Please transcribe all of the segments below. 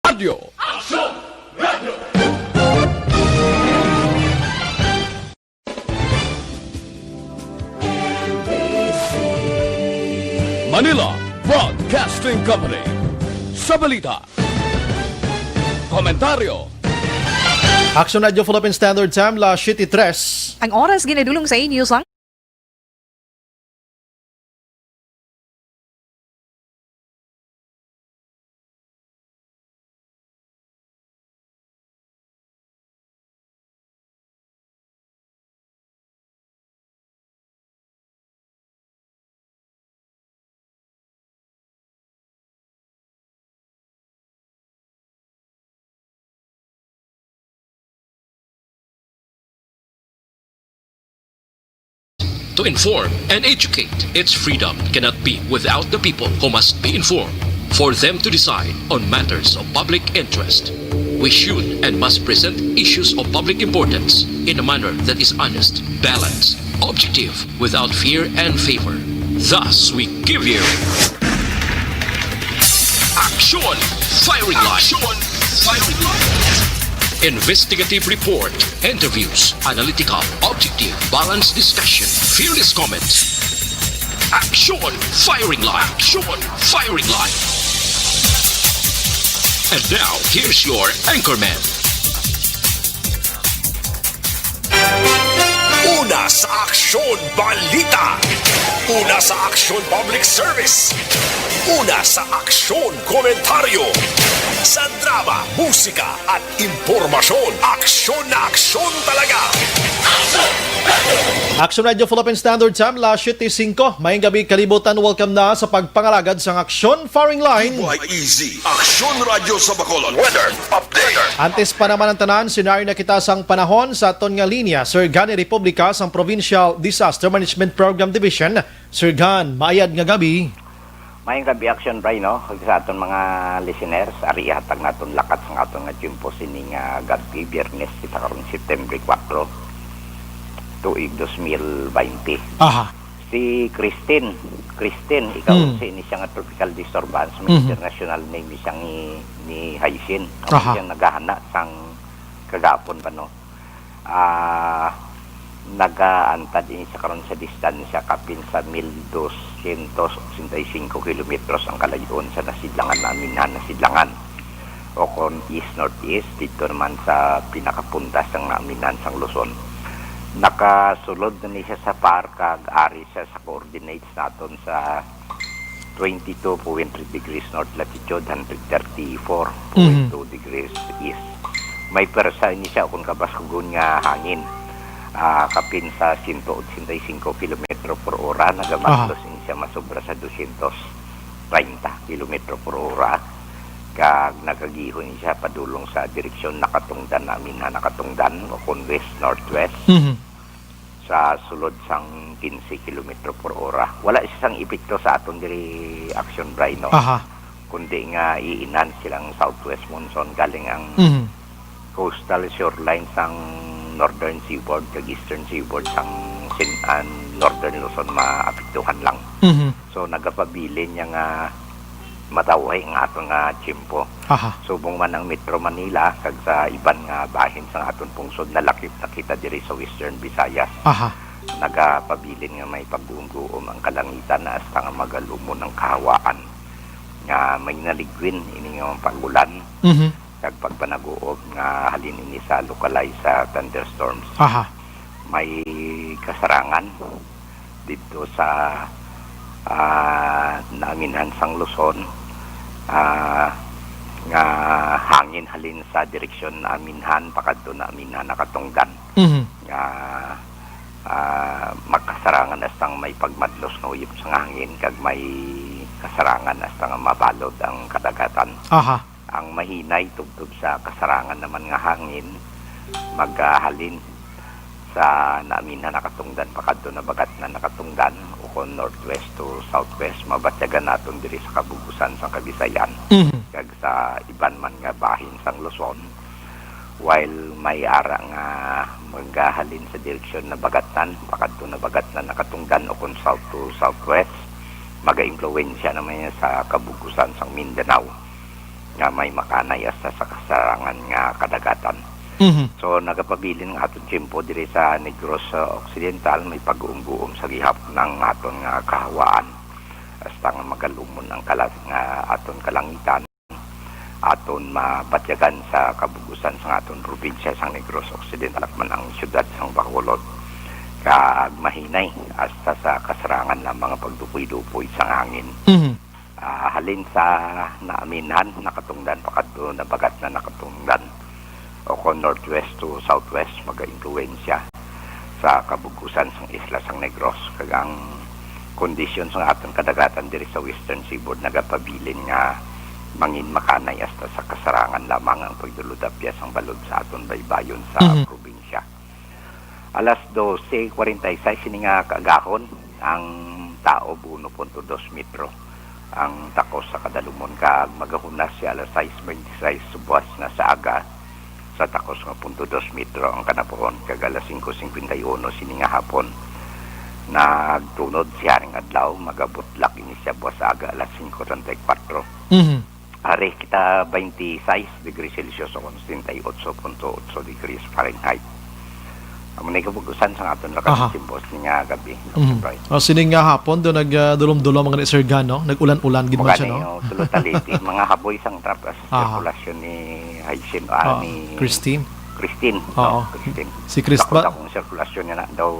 Radio. Manila Broadcasting Company. Sa balita, komentaryo. Action Radio Philippine Standard Time, las 7:03. Ang oras ginadulong sa inyo sa to inform and educate. Its freedom cannot be without the people who must be informed for them to decide on matters of public interest. We should and must present issues of public importance in a manner that is honest, balanced, objective, without fear and favor. Thus, we give you Action Firing Line. Action Firing Line. Investigative report, interviews, analytical, objective, balanced discussion, fearless comments. Action Firing Line. Action Firing Line. And now, here's your anchorman. Una sa Aksyon Balita. Una sa Aksyon Public Service. Una sa Aksyon Komentaryo. Sa drama, musika at impormasyon. Aksyon na aksyon talaga. Action Radio Philippine Standard Time, las 7:05. Maying gabi kalibutan, welcome na sa pagpangalagad sa Action Firing Line. YEZ, Aksyon Radio sa Bacolod. Weather Update. Antes pa naman ang tanan, senaryo na kita sang panahon sa aton nga linya, Sir Gan Republika sang Provincial Disaster Management Program Division. Sir Gan, maayad nga gabi. Mayang gabi Action Bray, no? Sa aton mga listeners, arihatag naton lakat sa aton nga tiyempo sining gabi, Biyernes, kita karon September 4, tuig 2020. Aha. Si Christine, ikaw si ini siya nga tropical disturbance, may international name siya ni Haisin. Ako siyang naghahana sang kagapon pa, no? Nagaantad ini sa karon sa distansya kapin sa 1,265 kilometros ang kalayon sa nasidlangan namin nasidlangan o kung east-northeast dito naman sa pinakapuntas ng naminan sang Luzon. Nakasulod na niya sa par kag ari siya sa coordinates naton sa 22.3 degrees north latitude, 134.2 degrees east. May persa ni siya kung kabaskugon nga hangin. Kapin sa 185 km per hora, nagamastos siya masobra sa 230 km per hora. Kag nagagihon siya padulong sa direksyon nakatungdan namin na nakatungdan o kung west-northwest sa sulod sang 15 km per hora. Wala siyang epekto sa aton diri Action Bray, no? Kundi nga iinan silang southwest monsoon galing ang coastal shoreline sang northern seaboard kag eastern seaboard sang northern Luzon maapektuhan lang. So nagapabilin niya nga mataway ang atong nga tiyempo. Subong man ang Metro Manila kag sa iban nga bahin sa aton pungsod na lakip nakita diri sa Western Visayas. Nagapabilin nga may pagbuom-buom ang kalangitan na hasta nga magalumon ng kahawaan nga may naligwin ini nga pagulan. Kag pagpanaguob nga halin ini sa localized sa thunderstorms. May kasarangan dito sa naminhan sang Luzon nga hangin halin sa direksyon Aminhan pakadto na Aminhan nakatungdan nga magkasarangan astang may pagmadlos nga uyip sa hangin kag may kasarangan astang mabalod ang kadagatan. Ang mahinay tugtog sa kasarangan naman nga hangin maghalin sa namin na nakatungdan pakadto na bagat na nakatungdan o kung northwest to southwest mabatyagan naton diri sa kabugusan sa Kabisayan kag sa iban man nga bahin sang Luzon while may ara nga maghalin sa direksyon na bagatan pakadto na bagat na nakatungdan o kung south to southwest maga-impluwensya naman sa kabugusan sang Mindanao nga may makanay hasta sa kasarangan nga kadagatan. So nagapabilin ng aton tiyempo diri sa Negros Occidental, may pag-uum-guum sa gihapon ng aton nga kahawaan hasta nga magalumon ang nga aton kalangitan, aton mabatyagan sa kabugusan sa aton probinsya sa Negros Occidental at man ang syudad sang Bacolod, kag mahinay hasta sa kasarangan ng mga pagdupoy-dupoy sa hangin. Halin sa naaminhan, nakatungdan pakadto na bagat na nakatungdan o kung northwest to southwest maga-influensya sa kabugusan sang isla sang Negros, kag ang kondisyon sa aton kadagatan diri sa Western Seaboard nagapabilin nga mangin makanay hasta sa kasarangan lamang ang pagduludapya sang balod sa aton baybayon sa probinsya. Alas 12:46 sini nga kaagahon ang tao 1.2 metro ang takos sa kadalumon, kag magahunas siya alas 6:26 subuas na sa aga sa takos nga 0.2 metro ang kanapon, kag alas 5:51 sini nga hapon nagtunod siya ring adlaw magabutlak ini siya buwas sa aga alas 5:34. Are kita 26 degrees Celsius o 78.8 degrees Fahrenheit. Amo na kabugusan sa aton lakas simbos nga gabi. Sining nga hapon do nagdulom-dulom mga Sir Gan, no? Nag-ulan-ulan gid man siya, no? Tulutaliti mga haboy sang trapas sirkulasyon ni Haisen ni Christine. Christine. Christine. Si Chris ba? Kung sirkulasyon niya na daw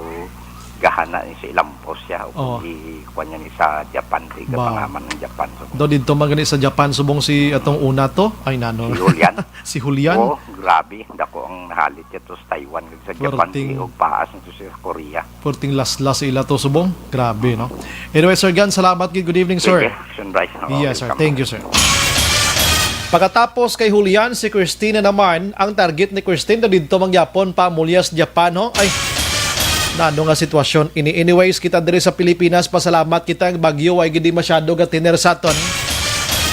gahana ni sa ilampos siya o ikuha niya ni sa Japan, di kapangaman ng Japan. Do dito magani sa Japan subong si atong una to ay nano si Julian. Si Julian. Grabe dako ang nahalit ito sa Taiwan sa Japan o paas nito sa Korea. Porting las ila to subong. Grabe, no? Anyway, Sir Gan, salamat gid. Good evening, sir. Yes, sir. Thank you, sir. Pagkatapos kay Julian, si Christina naman, ang target ni Christine na dito mangyapon pa Mulyas, Japan, no? Ay, nano nga sitwasyon ini. Anyways, kita diri sa Pilipinas, pasalamat kita ang bagyo ay gidi masyado gatiner saton.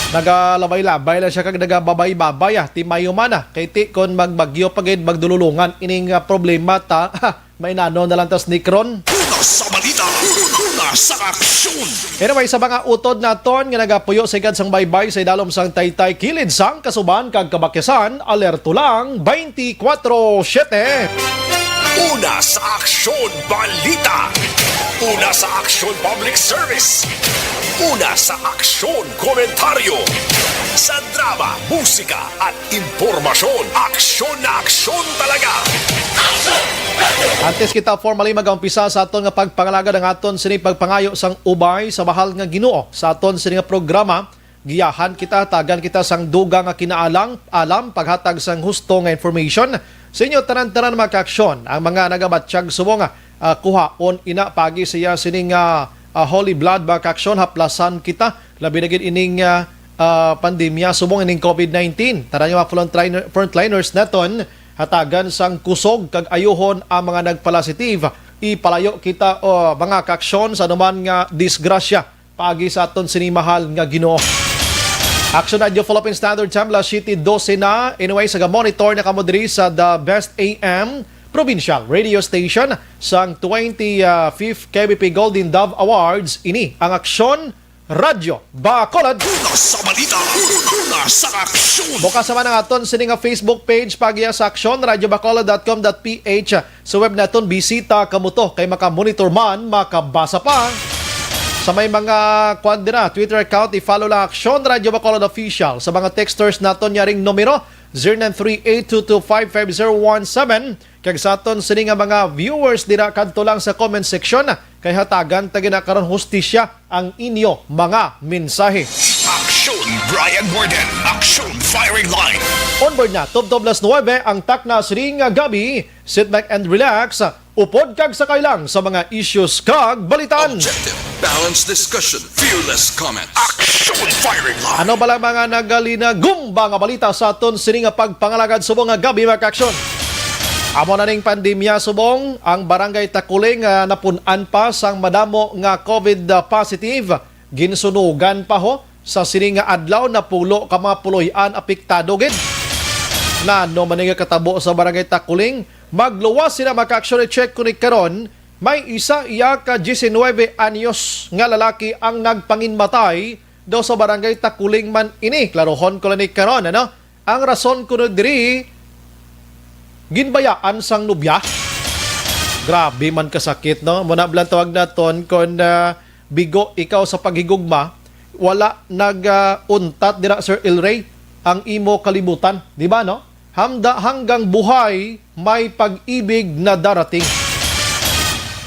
Nagalabay-labay lang siya kag nagababay-babay timayo man kay ti kon magbagyo pagid magdululungan ining problema ta may nano na lang tas nikron. Una sa balita, una sa aksyon. Anyway, sa mga utod naton nga nagapuyo sa igad sang baybay sa idalom sang Taytay kilid sang Kasuban kag Kabakyasan, alerto lang 24/7. Una sa aksyon balita. Una sa aksyon public service. Una sa aksyon komentaryo. Sa drama, musika at impormasyon. Aksyon na aksyon talaga. Antes kita formally mag-umpisa sa aton nga pagpangalaga ng aton sini pagpangayo sang ubay sa mahal nga Ginoo sa aton sini nga programa, giyahan kita, tagan kita sang duga nga kinaalang alam paghatag sang husto nga information sa inyo tanan-tanan makaksyon ang mga nagabatsyag subong kuhaon ina pagi siya sining holy blood makaksyon haplasan kita labi na gid ining pandemya subong ining COVID-19. Tara nga frontliners naton hatagan sang kusog kag ayuhon ang mga nagpositive, ipalayo kita mga kaksyon sa anuman nga disgrasya pagi sa aton sinimahal nga Ginoo. Action Radio Philippine Standard Time, La City 12 na. Anyway, sa monitor na kamo diri sa The Best AM Provincial Radio Station sang 25th KBP Golden Dove Awards. Ini ang Aksyon Radio Bacolod. Una sa balita, una sa aksyon. Bukas naman ang aton sining nga Facebook page pagya sa Aksyon radiobacolod.com.ph. Sa web naton bisita kamuto kay maka-monitor man, makabasa pa. Sa may mga kwandira, Twitter account, i-follow lang Aksyon Radio Bacolod Official. Sa mga texters naton yaring numero 0938-225-5017. Kag sa aton sini nga mga viewers dira kadto lang sa comment section kay hatagan ta ginakaron hustisya ang inyo mga mensahe. Aksyon Brian Borden, Aksyon Firing Line. Onboard na, Tub-9 ang takna siring gabi. Sit back and relax. Upod kag sakay lang sa mga issues kag balitan. Objective, balanced discussion, fearless comments. Aksyon Firing Line. Ano bala mga nagalina-gumba nga balita sa aton sining nga pagpangalagad subong nga gabi makaksyon? Amo na ning pandemya subong, ang barangay Takuling napunan pa sang madamo nga COVID positive. Ginsunugan pa ho sa sining nga adlaw na pulo ka mga puloy-an apektado gid. Na no man nga katabo sa barangay Takuling, magluwas sila maka-action check kunik karon, may isa iya ka 19 anyos nga lalaki ang nagpanginmatay daw sa barangay Takuling man ini. Klarohon ko lang ni karon, ano? Ang rason ko na diri, ginbayaan sang nubya. Grabe man kasakit, no? Muna blang tawag naton kung bigo ikaw sa paghigugma, wala nag-untat dira Sir Ilray ang imo kalibutan. Di ba, no? Hanggang buhay, may pag-ibig na darating.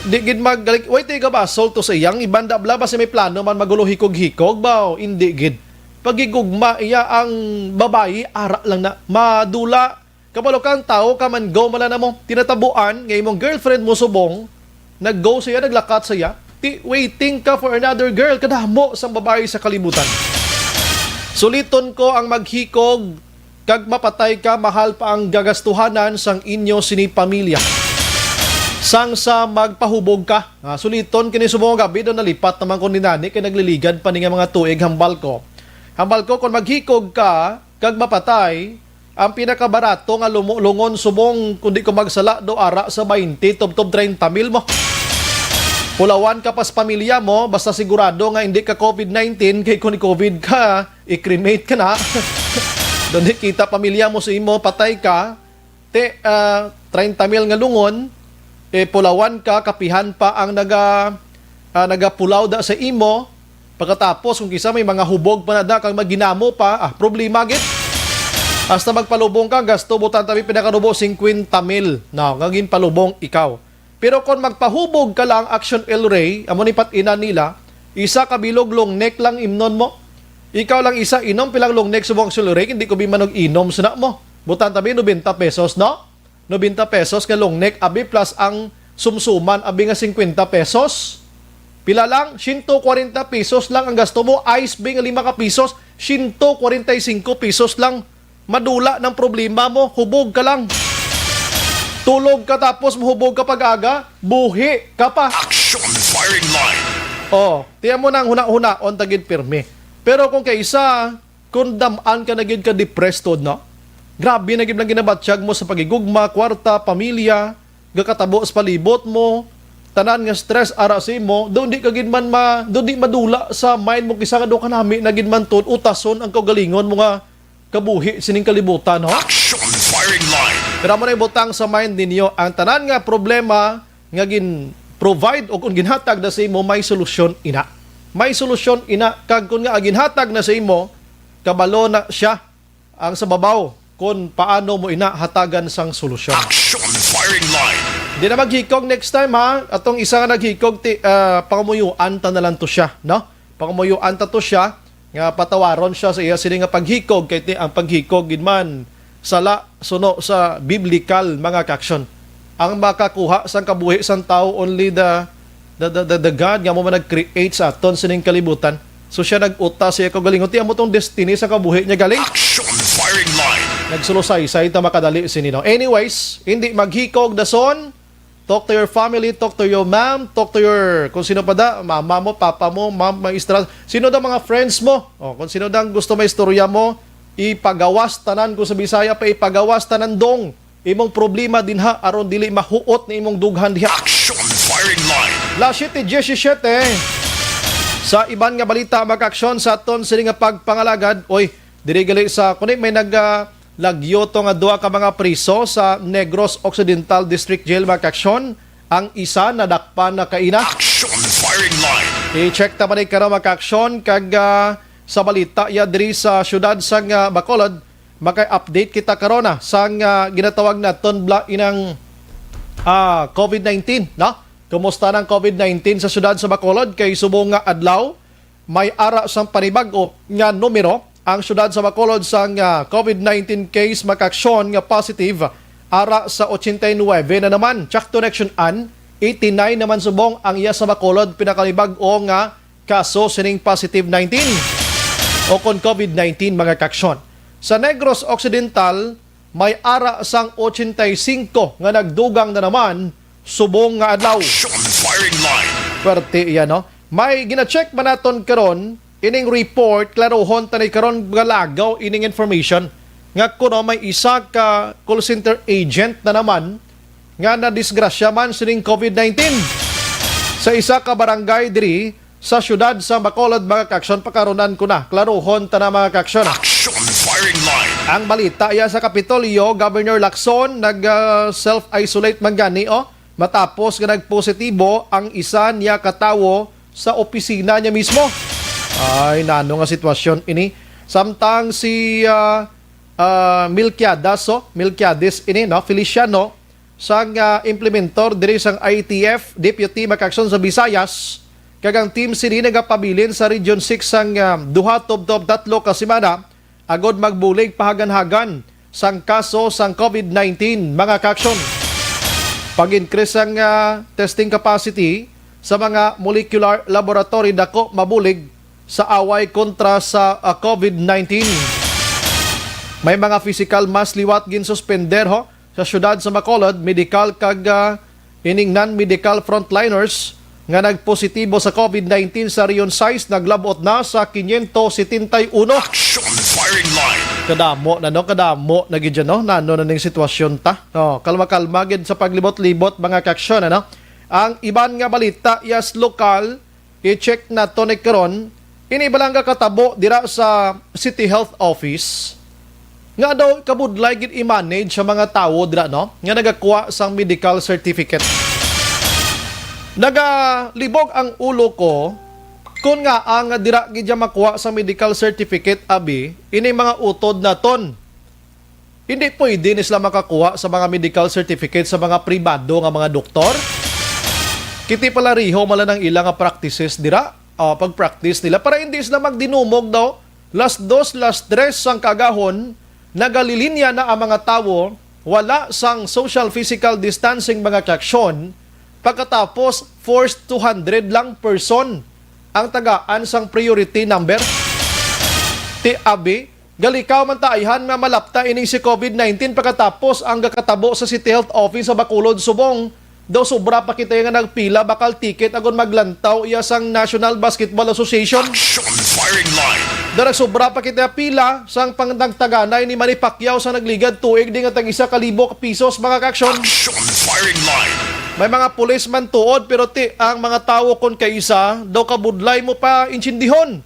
Di gid maggalik, wait ka ba, solto sa iyang ibanda bla ba sa may plano man magulo hikog-hikog ba? Hindi gid. Pagigugma iya ang babae, ara lang na, madula. Kabalo kang tao, ka man go mala na mo, tinatabuan, ngay mong girlfriend mo subong, nag-go siya, naglakat siya, waiting ka for another girl, kadamo sa babae sa kalibutan. Suliton ko ang maghikog, kag mapatay ka, mahal pa ang gagastuhanan sang inyo sini pamilya. Sang sa magpahubog ka. Suliton kini subong gabi do nalipat naman ko ni nani kay nagliligan pa ni nga mga tuig hambal ko. Hambal ko kung maghikog ka kag mapatay, ang pinakabarato nga lumulungon subong kundi ko magsala do ara sa 20 tubtob 30 mil mo. Pulawan ka pas pamilya mo basta sigurado nga hindi ka COVID-19 kay kung COVID ka, i-cremate ka na. Doon kita pamilya mo sa imo, patay ka, 30 mil nga lungon, pulawan ka, kapihan pa ang nagapulaw da sa imo, pagkatapos kung kisa may mga hubog pa na da, kang maginamo pa, problema git. Hasta magpalubong ka, gasto, butan tabi pinakarubo, 50 mil. No, ngagin palubong ikaw. Pero kung magpahubog ka lang, Action El Rey, amo ni patina nila, isa kabilog long neck lang imnon mo. Ikaw lang isa, inom pilang long neck subong Action El Rey, hindi ko bimanog inom sina mo. Butan tabi, 90 pesos, no? 90 pesos ka long neck, abi plus ang sumsuman, abi nga 50 pesos. Pila lang? 140 pesos lang ang gasto mo. Ice bing 5 ka pesos, 145 pesos lang. Madula ng problema mo, hubog ka lang. Tulog ka tapos mahubog ka pag-aga, buhi ka pa. Action firing line. Tiyan mo nang huna-huna on tagid pirmi. Pero kung kaysa, kung damaan ka nagid ka depressed, no? Grabe na lang ginabatsyag mo sa pagigugma, kwarta, pamilya, gakatabo sa palibot mo, tanan nga stress arasin mo, doon di ka ginman doon di madula sa mind mo kisa nga do kanami na ginman ton utason ang kaugalingon mo nga kabuhi sining kalibutan, no? Action firing line. Pero mo na ibutang sa mind ninyo ang tanan nga problema nga gin-provide o kung ginhatag na sa imo, may solusyon ina. May solusyon ina. Kag kung nga ginhatag na sa imo, kabalo na siya ang sa babaw kung paano mo ina hatagan sang solusyon. Action firing line. Di na maghikog next time, ha. Atong isa nga naghikog, pangamuyuan ta na lang to siya, no? Pangamuyuan ta to siya, nga patawaron siya sa iya sini nga paghikog, kay ang paghikog gidman sala suno sa biblical mga kaksyon. Ang makakuha sang kabuhi sang tao only the God nga mo man nag-create sa aton sining kalibutan. So siya nag-uta siya kagalingon ti amo tong destiny sa kabuhi niya galing. Action firing line. Nagsulusay-say ta makadali sinino. Anyways, hindi maghikog dason. Talk to your family, talk to your mom, talk to your, kung sino pa da, mama mo, papa mo, maestra, sino da mga friends mo, kung sino da gusto may istorya mo, ipagawas tanan, kung sa Bisaya pa, ipagawas tanan dong, imong problema din ha, aron dili mahuot ni imong dughan diha. Action firing line. La 7:17, sa iban nga balita, mag-aksyon sa aton sila nga pagpangalagad, diri gali sa, kunin may lagyo to nga duha ka mga priso sa Negros Occidental District Jail makaksyon. Ang isa nadakpan na kaina. Action firing line. I-check ta man karon makaksyon kag sa balita ya diri sa syudad sang Bacolod, makay-update kita karon sang ginatawag naton inang COVID-19, no? Kumusta ng COVID-19 sa syudad sa Bacolod kay subong nga adlaw may ara sang panibag-o nga numero ang syudad sa Bacolod sang COVID-19 case makaksyon nga positive ara sa 89 na naman. Check to connection 89 naman subong ang iya sa Bacolod pinakalibag o nga kaso sining positive 19 o kon COVID-19 mga kaksyon. Sa Negros Occidental may ara sang 85 nga nagdugang na naman subong nga adlaw. Action firing line. Pwerte iya, no? May gina-check man naton karon ining report, klarohon tanay karon nga lagaw ining information nga kuno may isa ka call center agent na naman nga nadisgrasya man sining COVID-19 sa isa ka barangay diri sa syudad sa Bacolod mga kaksyon. Pakarunan ko na, klaruhon ta na mga kaksyon. Action firing line. Ang balita iya sa Kapitolyo, Governor Lacson nag-self-isolate man gani matapos nga nagpositibo ang isa niya katawo sa opisina niya mismo. Ay, nano nga sitwasyon ini. Samtang si Milquiades ini, Feliciano, sang implementor diri sang ITF Deputy Makaksyon sa Visayas, kagang team sini nagapabilin sa Region 6 sang duha tubtob tatlo ka semana agod magbulig pahagan-hagan sang kaso sang COVID-19 mga kaksyon. Pag-increase ang testing capacity sa mga molecular laboratory dako mabulig sa away kontra sa COVID-19. May mga physical mass liwat gin suspender sa syudad sa Bacolod, medical kag ining non-medical frontliners nga nagpositibo sa COVID-19 sa Region 6 naglabot na sa 571. Action firing line. Kadamo na gid no, nano na ning sitwasyon ta. Kalma-kalma gid sa paglibot-libot mga kaksyon Ang iban nga balita yes lokal i-check na to ni karon ini balang katabo dira sa City Health Office nga daw kabudlay gid i-manage sa mga tawo dira no nga nagakuha sang medical certificate. Nagalibog ang ulo ko kung nga ang dira gid makuha sa medical certificate abi ini mga utod naton. Hindi pwede ni sila makakuha sa mga medical certificate sa mga pribado nga mga doktor. Kiti pala riho mala ng ilang practices dira, pag-practice nila para hindi sila magdinumog daw. Last 2, last 3 sang kagahon, nagalilinya na ang mga tawo, wala sang social physical distancing mga kaksyon, pagkatapos forced 200 lang person ang tagaan sang priority number. Ti abi, galikaw man taihan nga malapta ining si COVID-19 pagkatapos ang gakatabo sa City Health Office sa Bacolod, Subong. Daw sobra pa kita nga nagpila bakal ticket agon maglantaw iya sang National Basketball Association. Action firing line. Daw sobra pa kita pila sang pangdagtaganay ni Manny Pacquiao sa nagligad tuig di nga tag 1,000 pesos mga kaksyon. Action firing line. May mga pulis man tuod pero ang mga tawo kon kay isa daw kabudlay mo pa insindihon.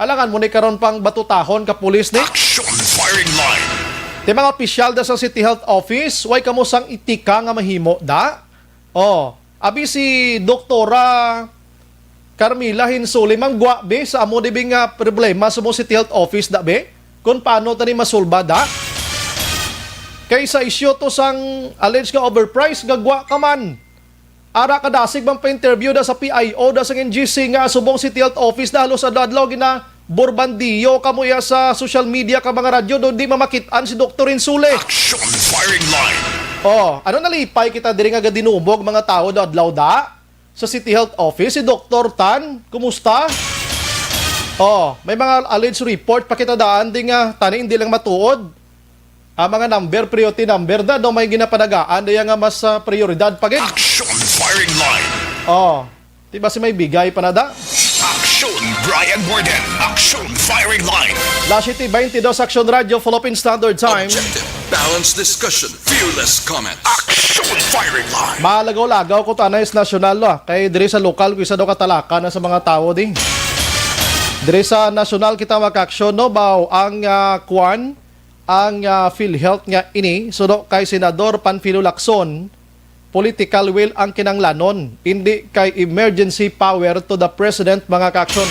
Alangan mo ni karon pang batutahon ka pulis ni. Action firing line. Di mga opisyal da sa City Health Office, way kamo sang itika nga mahimo da. Abi si Doktora Carmila Hinsuli manggwa be sa amo dibing nga problema sa mo City Health Office da be kung paano tani masulba da. Kaysa isyo to sang alleged nga overprice gagwa ka man. Ara ka dasig bang pa-interview da sa PIO da sa NGC nga subong City Health Office da halos adlaw gina borbandiyo kamo ya sa social media ka mga radyo do di mamakitaan si Dr. Hinsuli. Action firing line. Ano nalipay kita diri nga gadinubog mga tao do adlaw da sa City Health Office si Dr. Tan, kumusta? May mga alleged report pa kita daan di nga tani hindi lang matuod. Ang mga number, priority number da do may ginapadagaan daya nga mas prioridad pagid. Action firing line. Diba si may bigay pa na da? Action Brian Borden. Action firing line. La City 22 Action Radio Philippine Standard Time. Objective, balanced discussion, fearless comments. Action firing line. Malagaw-lagaw ko tanay sa nasyonal kay diri sa lokal ko isa daw katalaka na sa mga tao din. Diri sa nasyonal kita makaksyon no baw ang ang PhilHealth nga ini sudo kay Senador Panfilo Lacson. Political will ang kinanglanon, hindi kay emergency power to the President mga kaksyon.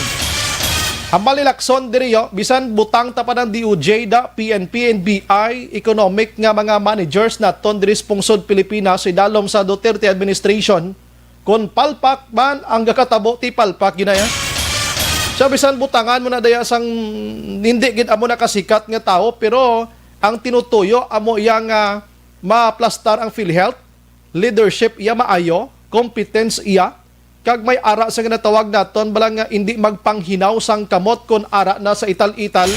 Hambali Lacson diriyo, bisan butang tapan ng DOJ da, PNP, NBI, economic nga mga managers na ton diri pungsod Pilipinas idalom sa Duterte administration, kung palpak man ang gakatabo ti palpak ginaya. So bisan butangan mo na daya sang hindi gid amo nakasikat nga tao pero ang tinutuyo amo iya nga maplastar ang PhilHealth. Leadership iya maayo, competence iya, kag may ara sa ginatawag naton balang nga hindi magpanghinaw sang kamot kon ara na sa ital-ital.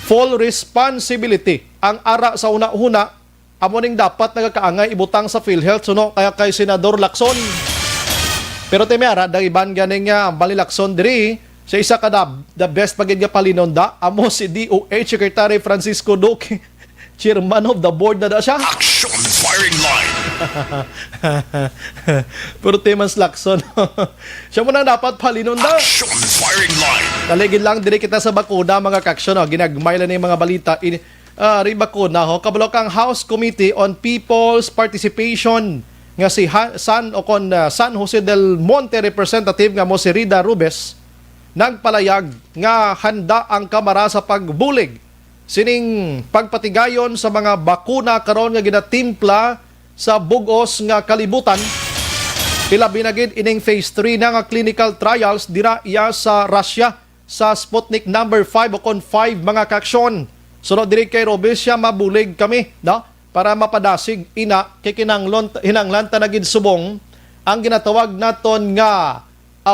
Full responsibility ang ara sa una-una amo ning dapat nagakaangay ibutang sa PhilHealth suno kaya kay Senador Lacson. Pero temi ara dang iban ganing nga Bali Lacson diri sa isa ka the best pagid nga palinonda amo si DOH Secretary Francisco Duque. Chairman of the board na da siya. Action firing line. Puro temas lakson. Siya mo na dapat palinon daw. Action firing line. Taligid lang diri kita sa bakuna mga kaksyon. Ginagmay lang yung mga balita. Ri bakuna ho. Kabalo kang House Committee on People's Participation nga si San Jose del Monte representative nga mo si Rida Rubes nagpalayag nga handa ang Kamara sa pagbulig sining pagpatigayon sa mga bakuna karon nga ginatimpla sa bugos nga kalibutan. Ilabi na gid ining phase 3 na nga clinical trials dira iya sa Russia sa Sputnik number 5 o kon 5 mga kaksyon. Sunod diri kay Robes siya mabulig kami, no? Para mapadasig ina kay hinanglan ta na gid subong ang ginatawag naton nga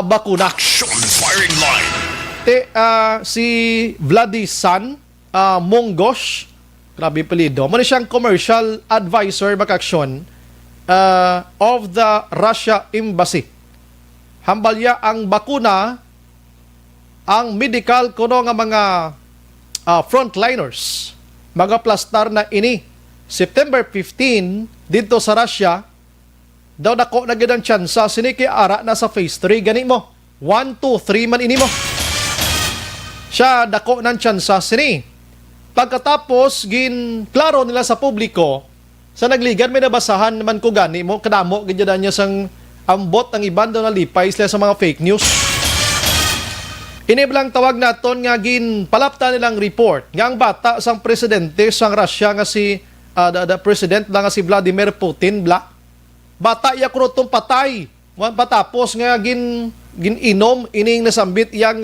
bakuna. Action firing line. Si Vladisan Mongosh, grabe palido. Muna siyang commercial advisor makaksyon of the Russia Embassy. Hambalya ang bakuna, ang medical kuno nga mga frontliners, mga plastar na ini. September 15, dito sa Russia, daw dako na gid ang tsansa siniki ara na sa phase 3 gani mo. 1, 2, 3 man ini mo. Siya dako ng tsansa sini. Pagkatapos klaro nila sa publiko, sa nagligan may nabasahan naman ko gani mo kadamo ganyan niya sang ambot ang iban daw nalipay sila sa mga fake news. Iniblang tawag naton nga palapta nilang report nga ang bata sang presidente sang Russia nga si the president nga si Vladimir Putin bata iya krutong patay patapos nga inom ining nasambit yang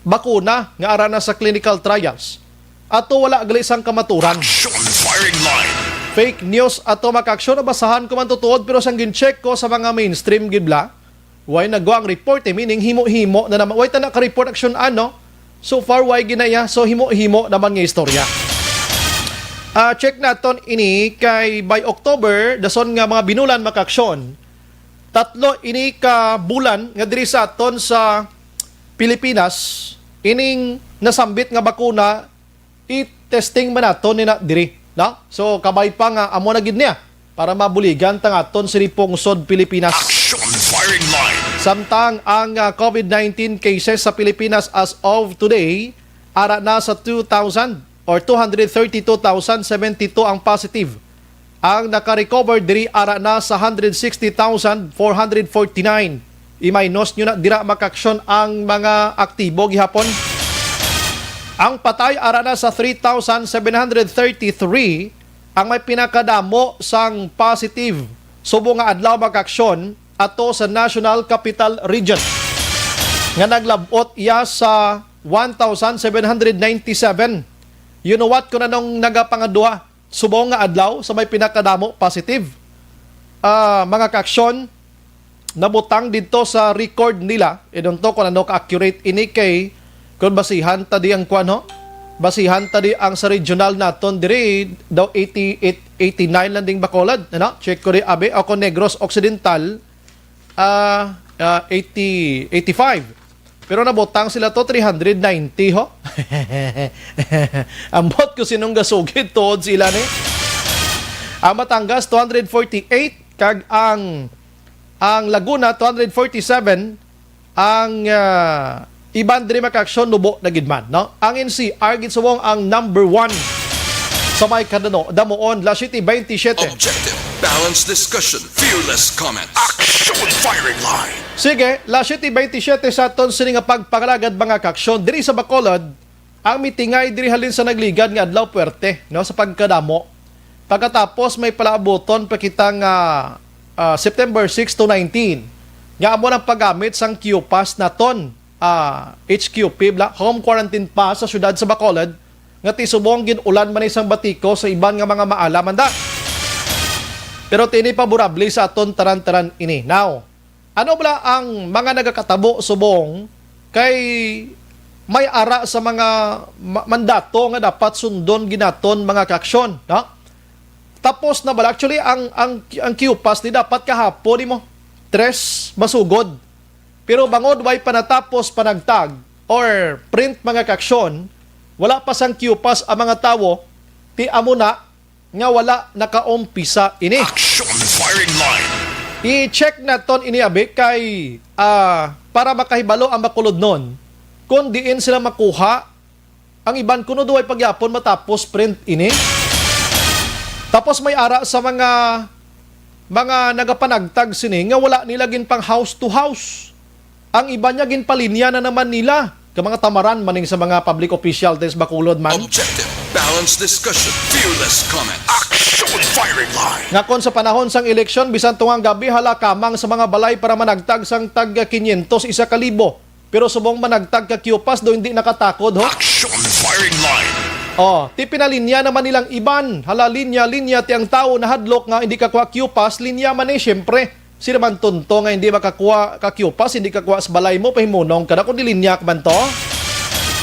bakuna nga ara na sa clinical trials. Ato wala gali sang kamaturan. Action firing line. Fake news ato makaksyon basahan ko man tutuod pero sang gin-check ko sa mga mainstream gidla. Why nagawa ang report meaning himo-himo na naman. Why ta naka-report action ano? So far why ginaya so himo-himo naman nga istorya. Check naton ini kay by October dason nga mga binulan makaksyon. 3 ini ka bulan nga diri sa aton sa Pilipinas ining nasambit nga bakuna i-testing man naton nina diri, no? So kabay pa nga amo na gid niya para mabuligan tang aton sini pungsod Pilipinas. Action firing line. Samtang ang COVID-19 cases sa Pilipinas as of today ara na sa 232,072 ang positive. Ang naka-recover diri ara na sa 160,449. I-minus nyo na dira makaksyon ang mga aktibo gihapon. Ang patay ara na sa 3,733 ang may pinakadamo sang positive. Subo nga adlaw makaksyon ato sa National Capital Region. Nga naglabot iya sa 1,797. You know what kung anong nagapangadua? Subo nga adlaw sa may pinakadamo positive. Mga kaksyon, nabutang dito sa record nila. Idon to kung ano ka-accurate ini kay kung basihan ta di ang kuano. Basihan ta di ang sa regional naton diri daw 88, 89 lang ding Bacolod. Ano? Check ko rin abe ako Negros Occidental 85. Pero nabutang sila to 390 ho. Ambot ko sinong gasugid tuod sila ni. Ang Batangas 248 kag ang Laguna 247 ang iban diri makaksyon nubo na gidman, no? Ang NCR gid suwong ang number 1 sa may kadano damuon La City 27. Objective, balanced discussion, fearless comments. Action firing line. Sige, La City 27 sa aton sini nga pagpagalagad mga kaksyon diri sa Bacolod. Ang mitingay diri halin sa nagligad nga adlaw puwerte, no, sa pagkadamo. Pagkatapos may palaaboton pa kitang September 6 to 19. Nga amo ng paggamit sang QPass naton, HQP, home quarantine pass sa syudad sa Bacolod, nga tisubong ginulan man isang batiko sa iban nga mga maalaman da. Pero tini paborable sa aton taran-taran ini. Now, ano bala ang mga nagakatabo subong kay may ara sa mga mandato nga dapat sundon ginaton mga kaksyon, no? Tapos na bala actually ang QPass ni dapat kahapon mo 3 masugod. Pero bangod way panatapos panagtag or print mga kaksyon, wala pa sang QPass ang mga tawo, ti amo na nga wala nakaumpisa ini. Action firing line. I-check naton ini abi kay para makahibalo ang makulod nun. Kung diin sila makuha, ang iban kuno duway pagyapon matapos print ini. Tapos may ara sa mga nagapanagtag sini nga wala nila gin pang house to house. Ang iba niya gin palinya na naman nila. Ka mga tamaran maning sa mga public official des bakulod man. Objective, balanced discussion, fearless comments. Action firing line. Ngakon sa panahon sang eleksyon bisan tungang gabi hala kamang sa mga balay para managtag sang tag 500 1,000. Pero subong managtag ka Q-Pass do hindi nakatakod ho. Action firing line. Oh, ti pinalinya naman nilang iban. Hala linya ti ang tao na hadlok nga hindi kakuha Q-Pass, linya man syempre. Sila man tunto nga hindi makakuha ka Q-Pass, hindi kakuha sa balay mo pahimunong kada kundi linya man to.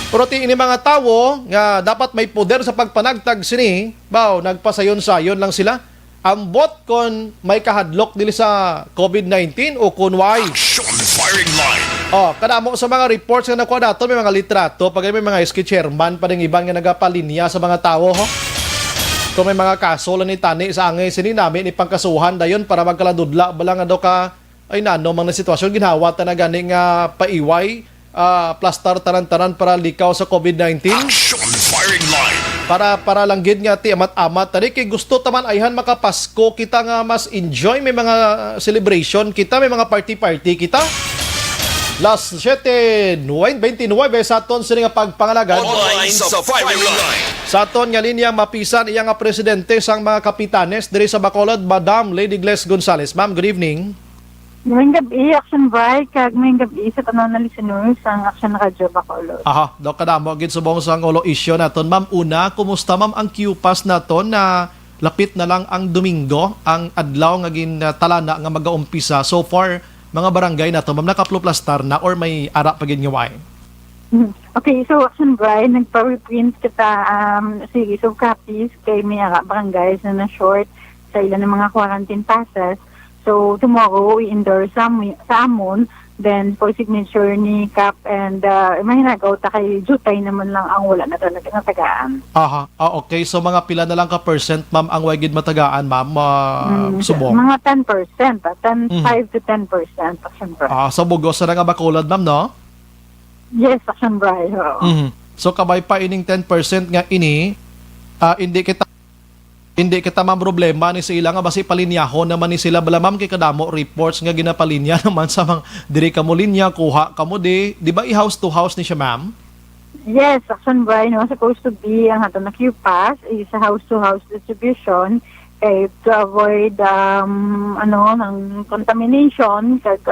Pero ti ini mga tao nga dapat may poder sa pagpanagtag sini, baw nagpasayon-sayon lang sila. Ambot kon may kahadlok dili sa COVID-19 o kun why. Action firing line. Oh, kadamo sa mga reports nga nakuha dato may mga litrato pag may mga SK chairman pa ding iban nga nagapalinya sa mga tao ho. Kung may mga kaso lang ni tani sa angay sini namin ni pangkasuhan dayon para magkaladudla bala nga daw ka ay nano mang na sitwasyon ginhawa ta na gani nga paiway plastar taran-taran para likaw sa COVID-19. Action firing line. Para lang gid nga ti amat-amat tani kay gusto taman ayhan makapasko kita nga mas enjoy may mga celebration kita may mga party kita. Last 7/29 sa aton sini nga pagpangalagad. Online sa firing line. Sa aton nga linya mapisan iya nga presidente sang mga kapitanes diri sa Bacolod, Madam Lady Gles Gonzales. Ma'am, good evening. Ngayong gabi, Action Bright, kag ngayong gabi sa tanan na listeners ang Action Radio Bacolod. Aha, do kadamo gid subong sang ulo issue naton. Ma'am, una, kumusta ma'am ang Q-Pass naton na lapit na lang ang Domingo, ang adlaw nga talana nga magaumpisa. So far, mga barangay nato ma'am nakaplo-plastar na or may ara pa gid nga way? Okay, so Action Bright, nagpa-reprint kita series of copies kay may barangays na short sa ilan ng mga quarantine passes. So tomorrow, i-endorse sa amon, then for signature ni Cap and may nagaw ta kay Jutay naman lang ang wala na talaga natagaan. Aha, okay. So mga pila na lang ka percent ma'am ang way gid matagaan ma'am subong? Mga 10%, 5 to 10%, Action Bright. Sa Bugos na nga Bacolod ma'am no? Yes, Action Bright. So kabay pa ining 10% nga ini hindi kita ma'am problema ni sila nga basi palinyahon naman ni sila bala ma'am kay kadamo reports nga ginapalinya naman sa mga diri kamo linya kuha kamo di ba i-house to house ni siya ma'am? Yes, Action Bright, no, supposed to be ang ato na Q-Pass is a house to house distribution kay to avoid ng contamination kag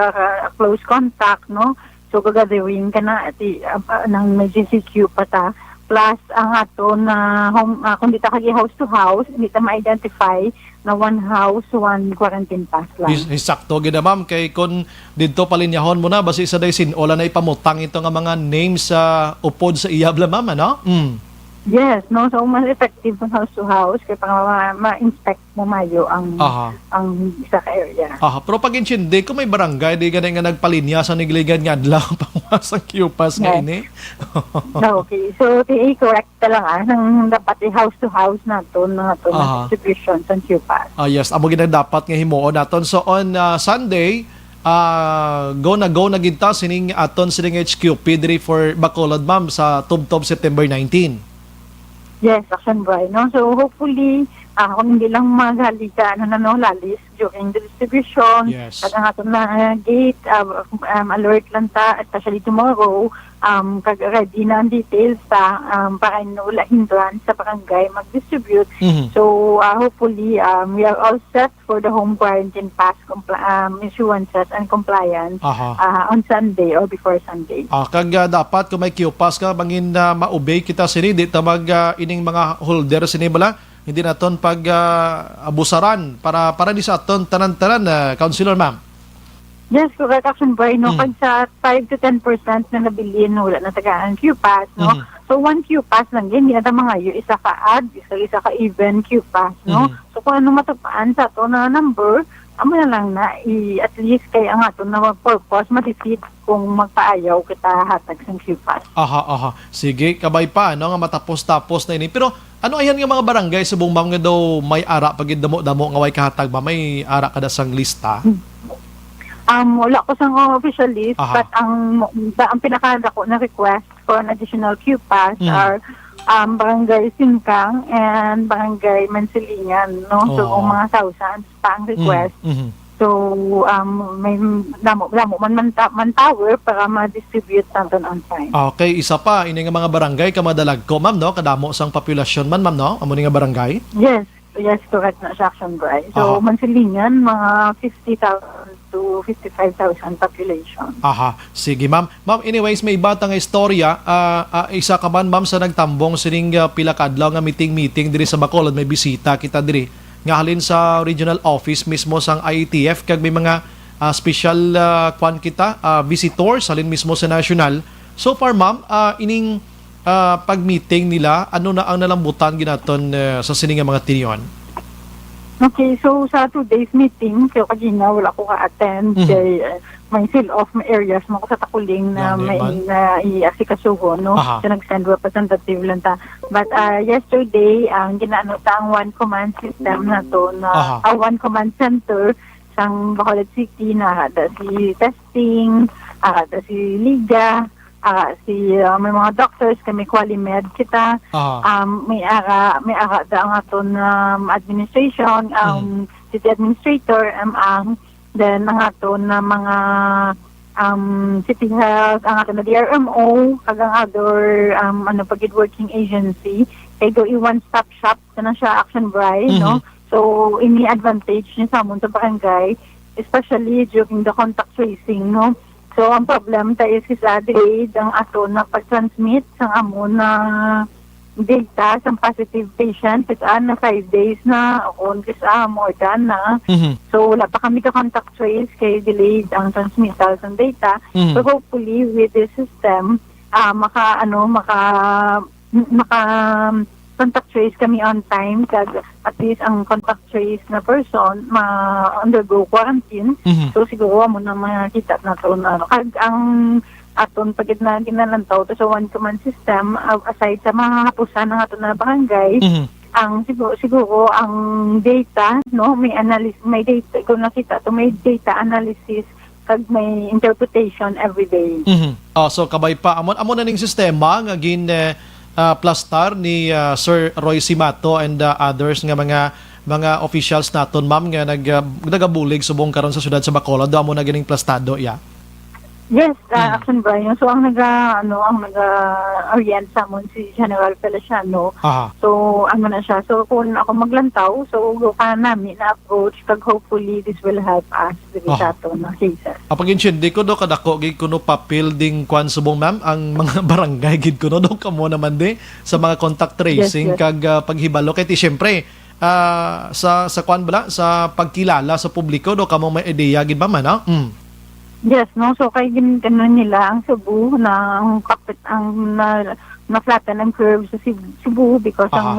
close contact, no. So gagawin ka na ng emergency queue pa ta. Plus ang ato na home, kung dito kagi house to house, hindi ta ma-identify na one house, one quarantine pass lang. Sakto gid ma'am kay kun didto palinyahon mo na basi sa day sinola na ipamutang ito nga mga names sa upod sa iyabla ma'am ano? Yes, no, so mas effective ng house to house kay para ma-inspect mo mayo ang isa ka area. Pero pag insindi kung may barangay di gani nga nagpalinya sa nigligan nga adlaw pangwas ang Q-Pass nga ini. Okay, so correct ta lang nang dapat i-house to house naton na distribution sa Q-Pass. Yes, amo gid dapat nga himuon naton. So on Sunday go na gid ta sining aton sining HQP diri for Bacolod ma'am sa tubtob September 19. Yes, Action Bright, no? So hopefully kung hindi lang maghalika lalis during the distribution, yes. At ang ato na gate alert lang ta, especially tomorrow, ready na ang details sa para wala hindrance sa barangay mag-distribute. So hopefully we are all set for the home quarantine pass issuances and compliance on Sunday or before Sunday. Kag dapat kung may Q-Pass ka bangin ma-obey kita sini di ta mag ining mga holder sini bala hindi naton pag abusaran para di sa aton tanan-tanan councilor ma'am. Yes, correct, Action Bright, no? Pag sa 5 to 10% na nabilin, wala na tagaan Q-Pass, no? So, one Q-Pass lang din, hindi na mga isa ka add, isa ka even Q-Pass, no? So, kung ano matupaan sa ito na number, amo na lang na at least kay ang ato na purpose matipid kung magpaayaw kita hatag sa Q-Pass. Sige, kabay pa, no? Nga matapos-tapos na ini. Pero, Ano ayan nga mga barangay sa buong nga daw may ara pag damo-damo nga way kahatag ba? May ara kada sang lista? Wala ko sang official list, Aha. but ang pinakadako na request for an additional Q pass are Barangay Singkang and Barangay Mansilingan, no? So, Oh. mga thousands pa ang request. Mhm. So, may damo manpower para ma-distribute natin on time. Okay, isa pa ini nga mga barangay kamadalag ko, ma'am, no? Kadamo sang populasyon man, ma'am, no? Amo ni nga barangay. Yes, correct na sa Action Bright. So, Aha. Mansilingan, mga 50,000 to 55,000 population. Aha, sige ma'am. Ma'am, anyways, may iba nga istorya. Isa ka man, ma'am, sa nagtambong sining pila kadlaw nga meeting diri sa Bacolod, may bisita kita diri. Nga halin sa regional office mismo sang IATF kag may mga special kwan kita visitors halin mismo sa national. So far, ma'am, ining pag-meeting nila, ano na ang nalambutan ginaton sa sining nga mga tinion? Okay, so sa 2 days meeting, kaya kagina wala ko ka-attend kay may seal-off areas mo ko sa Takuling na Yan, may man. i-asikasuho, no? Aha. So nag-send representative lang ta. But yesterday, ang ginaano ta ang one command system na to, Aha. na one command center sang Bacolod City na ada si testing, ada si Liga, may mga doctors kami Qualimed kita. Aha. May ara da ang aton administration, city administrator ang then ang aton na mga city health, ang aton na DRMO, kag ang other pagid working agency kay go one stop shop kana siya Action Bright, no? So ini advantage ni sa amon sa barangay, especially during the contact tracing, no? So, ang problem tayo is delayed ang ato na pag-transmit sa amon na data sa positive patient. Kasi na 5 days na, o kasi more than na. Mhm. So, wala pa kami ka-contact trace kay delayed ang transmittal ng data. Mhm. So, hopefully, with this system, maka contact trace kami on time kag at least ang contact trace na person ma-undergo quarantine. Mhm. So siguro mo na makita na to na kag ang aton pagid na ginalantaw to sa one command system aside sa mga hapusan ng aton na barangay, Mhm. ang siguro ang data, no, may data kung nakita to may data analysis kag may interpretation every day. Mhm. So kabay pa amo na ning sistema nga gin plastar ni Sir Roy Simato and others nga mga officials naton, ma'am, nga nagabulig subong karon sa syudad sa Bacolod. Amo na gining plastado ya. Yes, Action Brian. So ang orient sa mon si General Feliciano. Aha. So ano na siya. So kung ako maglantaw, so ka namin na approach kag hopefully this will help us with sa ato na cases. Apag intindi ko do kadako gid kuno papel ding kwan subong, ma'am, ang mga barangay gid kuno do kamo naman di sa mga contact tracing Yes. kag paghibalo kay ti syempre sa kwan bala sa pagkilala sa publiko do kamo may ideya gid ba man, no? Yes, no. So kay ganun nila ang Cebu na ang na-flatten ang curve sa Cebu because ang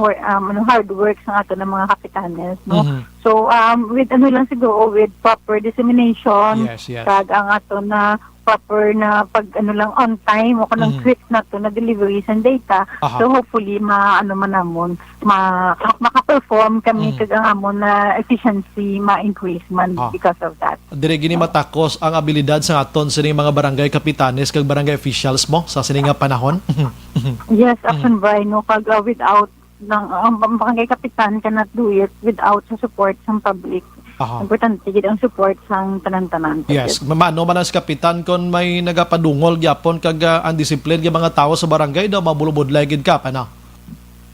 hard work sa ato ng mga kapitanes, no. Mhm. So with lang siguro with proper dissemination, Yes, yes. kag ang ato na proper na pag lang on time o kanang quick na to na delivery sa data. Aha. So hopefully manamon maka-perform kami kag ang amon na efficiency ma-increase man because of that. Dire gini matakos ang abilidad sa aton sining mga barangay kapitanes kag barangay officials mo sa sining nga panahon. Yes, Action Brian, no, kag without ang barangay kapitan cannot do it without sa support ng public. Aha. Importante gid ang support sang tanan-tanan. Yes, mano man as kapitan kon may nagapadungol gyapon kag undisciplined nga mga tawo sa barangay daw mabulubodlay gid ka pana.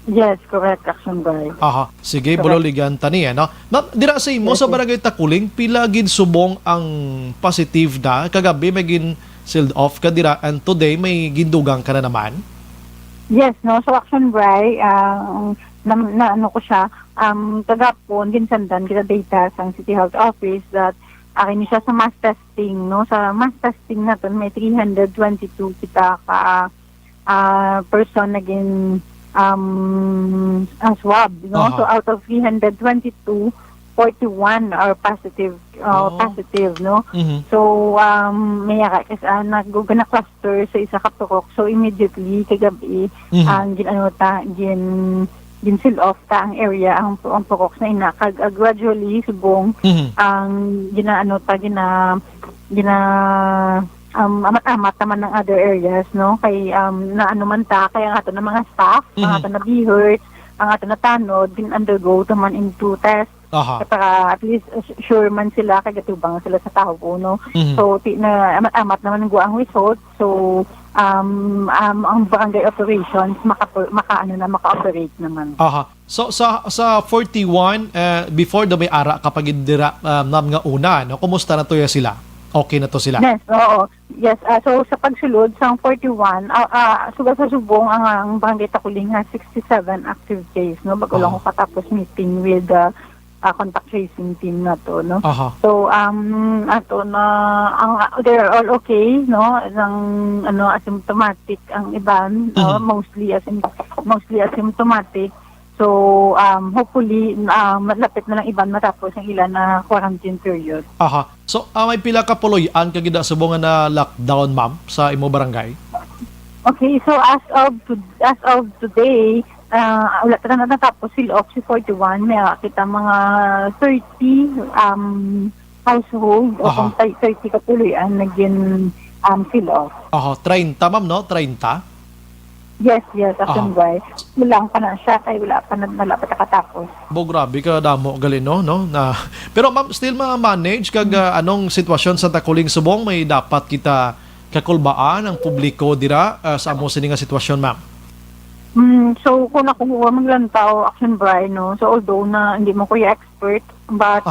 Yes, correct, Action Brian. Aha, sige, buloligan tani no. Ma'am, dira sa imo sa barangay Takuling pila gid subong ang positive na kagabi may gin sealed off ka dira and today may gindugang ka na naman. Yes, no, so Action Brian na ano ko siya kagapon ginsandan kita data sa City Health Office that akin siya sa mass testing, no. Sa mass testing natin may 322 kita ka person naging swab, no. Aha. So out of 322, 41 are positive, no. Mhm. So may kasi nagugana cluster sa isa ka turok. So immediately kagabi ang ginsil off ta ang area ang pukok na ina kag gradually subong ang ginaano ta gina amat-amat naman ng other areas, no? Kay naano man ta kay ang ato na mga staff, ang ato na bihers, ang ato na tanod din undergo naman into test. Para at least sure man sila kay gatubang sila sa taho po, no? So na amat-amat naman ang guang result. So ang barangay operations maka-operate naman. So sa 41 before the may ara kapag indira nam nga una, no? Kumusta na to sila? Okay na to sila? Yes, oo. Yes, so sa pagsulod sa 41, suga sa subong ang barangay Takuling has 67 active case, no? Bago lang ko katapos meeting with contact tracing team na to, no? So ato na they're all okay, no? Ang asymptomatic ang iban, no? mostly asymptomatic. So hopefully malapit na lang iban matapos ang ilan na quarantine period. So may pila ka puloy-an kagida subong na lockdown, ma'am, sa imo barangay? Okay, so as of today, wala na natapos sila si 41, may kita mga 30 household o kung 30 kapuloy-an naging fill off. 30, ma'am, no? 30? Yes, Asunbay. Wala pa na siya, kaya wala pa nakatapos. Grabe ka damo gali, no? Pero ma'am, still ma-manage kag anong sitwasyon sa Takuling subong may dapat kita kakulbaan ang publiko dira sa amo sini nga sitwasyon, ma'am? So kung ako maglantaw action Brian, no? So although na hindi mo kuya expert, but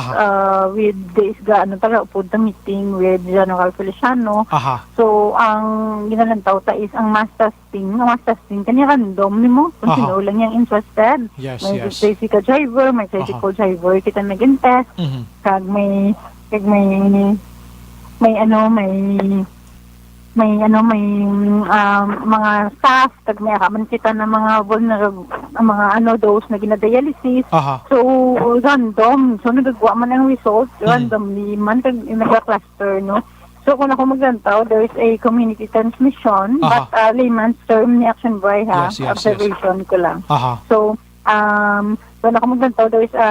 with this talaga upod the meeting with General Feliciano. So ang ginalantaw ta is ang mass testing. Ang mass testing kanya random nimo kung sino lang yang interested. May tricycle driver, may tricycle driver kita naging test. Kag may mga staff tag may man kita na mga vulnerable mga those na ginadialysis. So random, so nagagawa man ang result randomly man kag nag-cluster, no? So kung ako maglantaw, there is a community transmission, but layman's term ni Action Boy, observation ko lang. So when ako maglantaw, there is a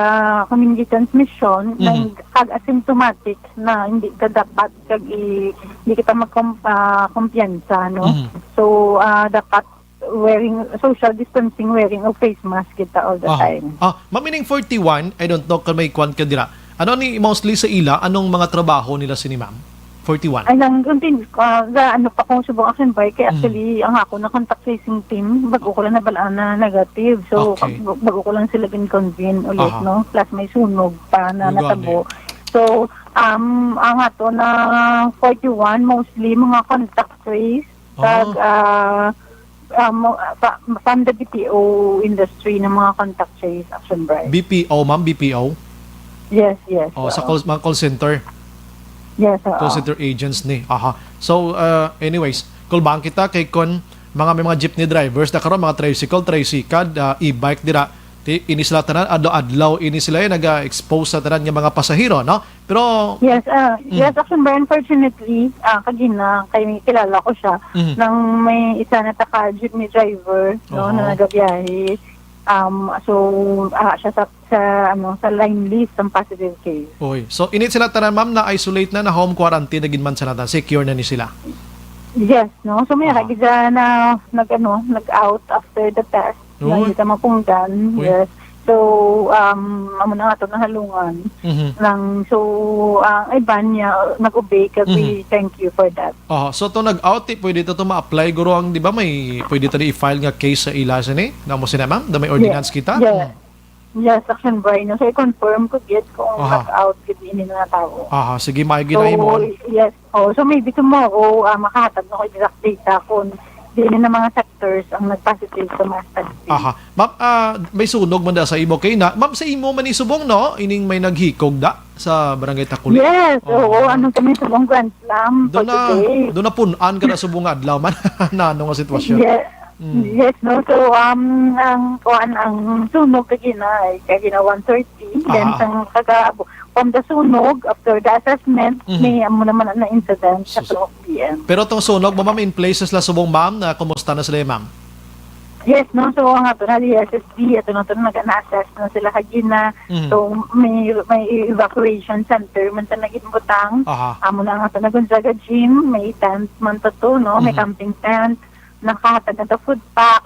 community transmission na kag-asymptomatic na hindi ka dapat hindi kita magkumpiyansa, no? So dapat wearing social distancing, wearing of face mask kita all the time. Mamining 41, I don't know kung may kwan ka dira. Ano ni mostly sa ila, anong mga trabaho nila sini ma'am? 41. Ay lang, pa kung subong action ba, kaya actually, ang ako na contact tracing team, bago ko lang nabalaan na negative. So, bago ko lang sila convene ulit, no? Plus may sunog pa na natabo. So, ang ato na 41, mostly mga contact trace, from the BPO industry ng mga contact trace action ba. BPO, ma'am? BPO? Yes. Sa mga call center? Yes, call center agents ni. So, anyways, kulbaan kita kay kon may mga jeepney drivers na karon mga tricycle, e-bike dira. Ini sila tanan adlaw ini sila nag-expose sa tanan nga mga pasahero, no? Pero yes, action ba, unfortunately, kagina kay kilala ko siya nang may isa na taka jeepney driver, no, na nagabiyahe. Siya sa line list ng positive case. So init sila tanan, ma'am, na isolate na home quarantine na ginman sa natan, secure na ni sila. Yes, no. So may kagida na nag-out after the test. Na hindi ka mapunggan. Yes. So amo na ato na halungan. So ang iban niya nag-obey kag we thank you for that. So to nag-out pwede to ma-apply guro ang di ba may pwede to i-file nga case sa ila ni namo sina ma'am da may ordinance kita. Yes, action boy, no? So i-confirm ko get kung nag-out gid ini na tao. Sige, may ginahimo. Yes. So maybe tomorrow makahatag na ko exact data kung din na mga sectors ang nag-positive sa mass testing. Ma'am, may sunog man da sa imo kay na. Ma'am, sa imo man isubong, no? Ining may naghikog da sa Barangay Takuling. Yes, anong kami subong Grand Slam for today. Doon na punan ka na subong adlaw man na ano nga sitwasyon. Yes, no. So ang sunog kagina 1:30 then sang from the sunog after the assessment may naman na incident sa 12 PM. Pero tong sunog ma'am in places la subong, ma'am, na kumusta na sila, ma'am? Yes, no, so nga to na di SSD ato na to nag-assess na sila kagina. So may evacuation center man ta nagitbutang. Amo na nga to na Gonzaga gym, may tent man to no, may camping tent, nakahatag na to food pack.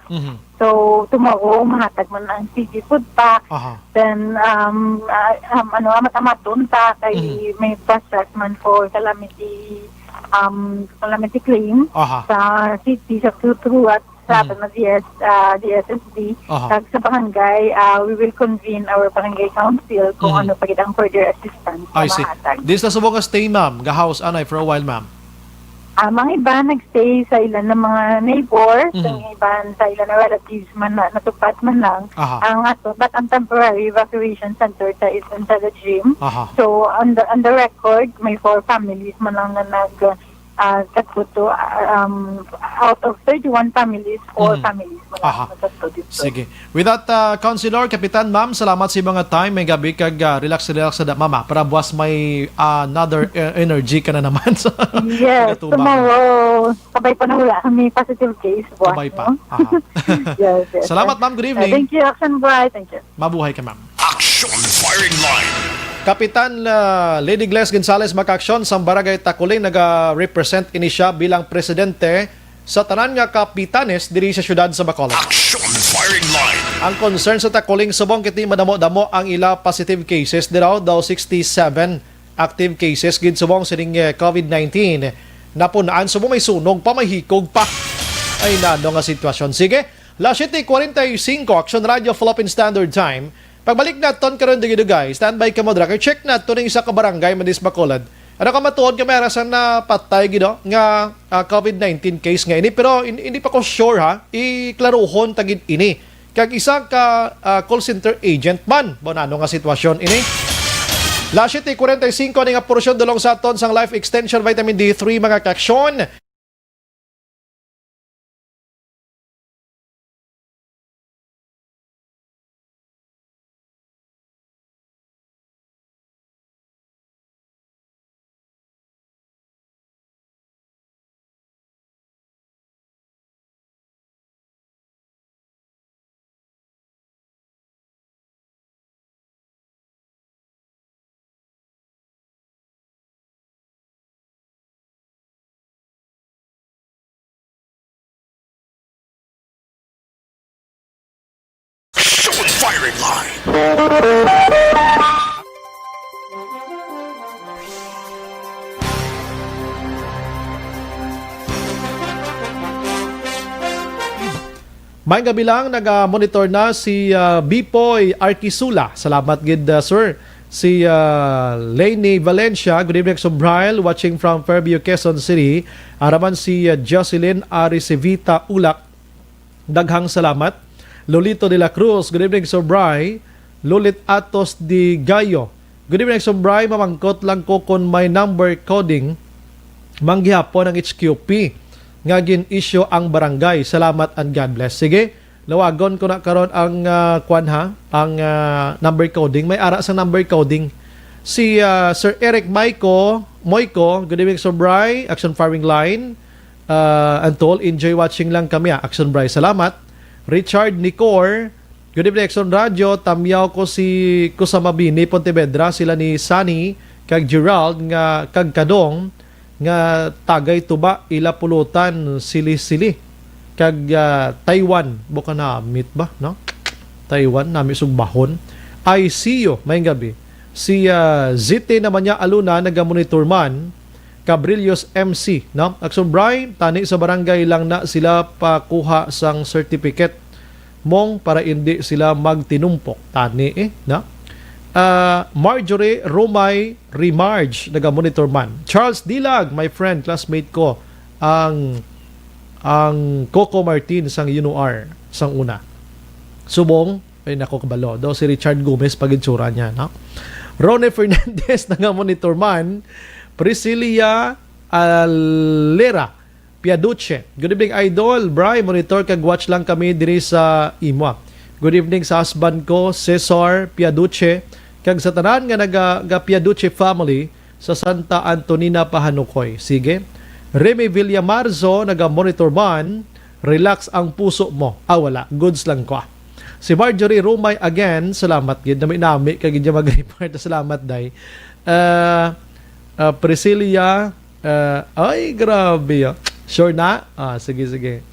So tomorrow mahatag man ang CG food pack. Then amat-amaton ta kay may process man for calamity claim sa city sa Tutru at sa DSSD. Sa barangay, we will convene our barangay council kung ano pa kitang further assistance I see. mahatag. This na subong ka stay, ma'am. Ga-house, anay, for a while, ma'am. Mga iba nagstay sa ilan ng mga neighbors, ang iba sa ilan na relatives man na natupad man lang. Ang ato, but ang temporary evacuation center is in the gym. So on the record, may 4 families man lang na katputo, out of 31 families, 4 families man lang katputo dito. Sige. With that, Councilor, Kapitan, ma'am, salamat sa mga time. May gabi kag relax na mama. Para buwas may another energy ka na naman. Yes, tomorrow, sabay pa na wala kami positive case. Sabay pa. Yes. Salamat, ma'am. Good evening. Thank you, Action Boy. Thank you. Mabuhay ka, ma'am. Action Firing Line. Kapitan Lady Gles Gonzales Makaksyon sa Barangay Takuling naga-represent ini siya bilang presidente sa tanan nga kapitanes diri sa syudad sa Bacolod. Action Firing Line. Ang concern sa Takuling subong kiti madamo-damo ang ila positive cases daw 67 active cases gid subong sining COVID-19. Napunaan subong may sunog pa, may hikog pa. Ay nano nga sitwasyon. Sige, last 7:45 Action Radio Philippine Standard Time. Pagbalik naton karon dito guys, standby ka mo dra. Check nato ning isa ka barangay Madis Bacolod. Ano ka matuod ka may arasan na patay gido nga COVID-19 case nga ini, pero hindi pa ko sure ha. Iklaruhon tagid ini. Kag isa ka call center agent man, bonano nga sitwasyon ini. Last 7:45 ni nga porsyon dulong sa aton sang Life Extension Vitamin D3 mga kaksyon. Firing Line. May gabi lang nag-monitor na si Bipoy Arquisula. Salamat gid sir. Si Lainey Valencia, good evening Sombrail, watching from Fairview, Quezon City. Araman si Jocelyn Arisevita Ulak. Daghang salamat. Lolito de la Cruz, good evening Sombray. Lulit Atos de Gayo, good evening Sombray. Mamangkot lang ko kung may number coding manggihapon ang HQP nga gin-issue ang barangay. Salamat and God bless. Sige, lawagon ko na karon ang ang number coding. May ara sa number coding. Si Sir Eric Moico, good evening Sombray, Action Farming Line. Antol, enjoy watching lang kami. Action Bray, salamat. Richard Nicor, good evening Action Radio. Tamyaw ko si Kusamabini, Pontevedra, sila ni Sunny, kag Gerald, nga kag Kadong, nga tagay tuba ila pulutan sili-sili kag Taiwan buka na meet ba no Taiwan nami sugbahon. I see you may gabi si Zite naman niya aluna naga-monitor man Cabrillos MC no Action Brian tani sa barangay lang na sila pakuha sang certificate mong para hindi sila magtinumpok tani no. Marjorie Romay Remarge, naga-monitor man. Charles Dilag, my friend, classmate ko, ang Coco Martin sang UNOR, sang una. Subong, ay nako kabalo. Daw si Richard Gomez pag-itsura niya. No? Rone Fernandez, naga-monitor man. Priscilia Alera Piaduce. Good evening, Idol. Bri, monitor kag-watch lang kami diri sa Imwa. Good evening sa husband ko, Cesar Piaduce. Kag sa tanan nga naga-Piaduce family sa Santa Antonina, Pahanukoy. Sige. Remy Villamarzo, naga-monitor man. Relax ang puso mo. Wala. Goods lang ko. Si Marjorie Rumay again, salamat gid. Nami kag gid mag-report. Salamat day. Priscilla, ay grabe. Sure na? Sige.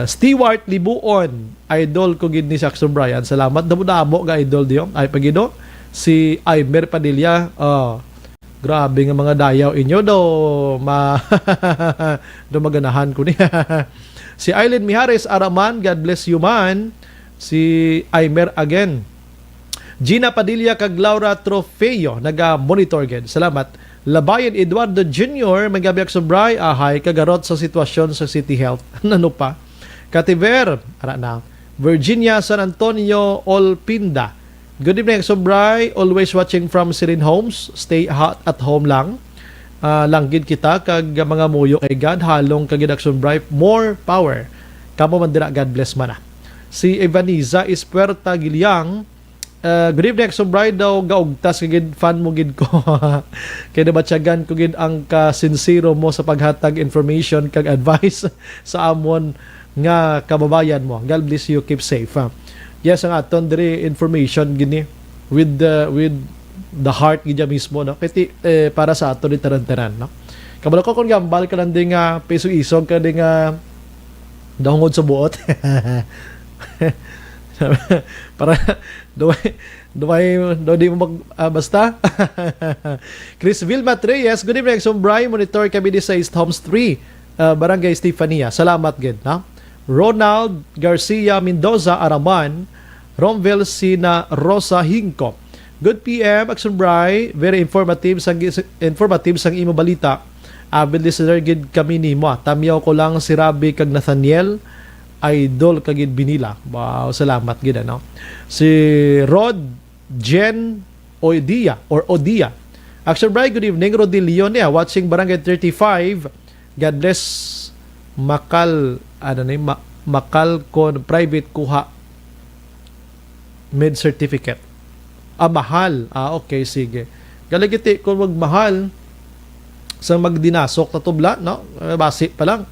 Stewart Libuon, idol ko gid ni Saxon Brian. Salamat damo ga idol diyo. Ay pagido si Aimer Padilla. Grabe nga mga dayaw inyo do maganahan ko niya. Si Aileen Mijares Araman, God bless you man. Si Aimer again. Gina Padilla kag Laura Trofeo naga-monitor gid. Salamat. Labayan Eduardo Jr. Magabiak Sobray ahay kagarot sa sitwasyon sa City Health. Ano pa? Kativer, ara na. Virginia San Antonio Olpinda. Good evening Sobray, always watching from Sirin Homes. Stay hot at home lang. Langgid kita kag mga muyo kay God halong kag Sobray more power. Kamo man dira God bless man. Si Evaniza Ispuerta Gilyang. Good evening Sobray daw gaugtas kagid fan mo gid ko. Kaya nabatyagan ko gid ang kasinsero mo sa paghatag information kag advice sa amon nga kababayan mo. God bless you, keep safe. Yes, ang aton diri information gini with the heart gid mismo no. Kiti para sa aton ni tanan-tanan no. Kabalo ko kung gambal ka lang ding peso isog ka ding dahungod sa buot. Para do di mo basta. Chris Vilma Reyes, good evening Sombray, monitor kami di sa East Homes 3, Barangay Estefania. Salamat gid na. Ronald Garcia Mendoza Araman, Romvel Sina Rosa Hinko. Good PM Sombray, very informative sang imo balita. Avid listener gid kami nimo. Tamiyaw ko lang si Rabi kag Nathaniel, idol kagid binila. Wow, salamat gid ano. Si Rod Jen Odia. Action Bright, good evening. Rodilio niya watching Barangay 35. God bless. Makal kon private kuha med certificate. Mahal. Okay, sige. Galagiti kung magmahal sa magdinasok na tubla, no? Basi pa lang.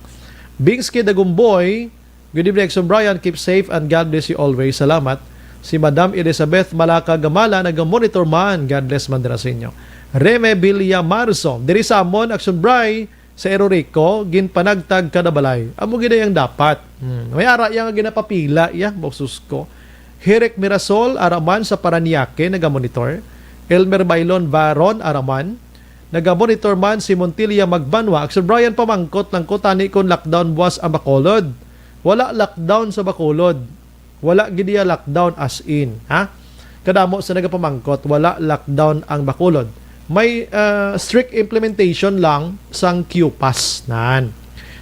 Bingski Dagumboy, good evening, Brian. Keep safe and God bless you always. Salamat. Si Madam Elizabeth Malaka Gamala, nag-monitor man. God bless man din sa inyo. Reme Villa Marso, diri sa amon, Action Bray, sa Erorico, ginpanagtag kada balay. Amo gina yang dapat. May ara yang ginapapila, boksus ko. Hirek Mirasol, Araman sa Paranaque, nag-monitor. Elmer Bailon Varon, Araman. Nag-monitor man si Montilla Magbanwa. Action Brian pamangkot lang ko, tani kon lockdown buwas ang Bacolod. Wala lockdown sa Bacolod. Wala gidiya lockdown as in. Kadamo sa nagapamangkot, wala lockdown ang Bacolod. May strict implementation lang sang QPAS nan.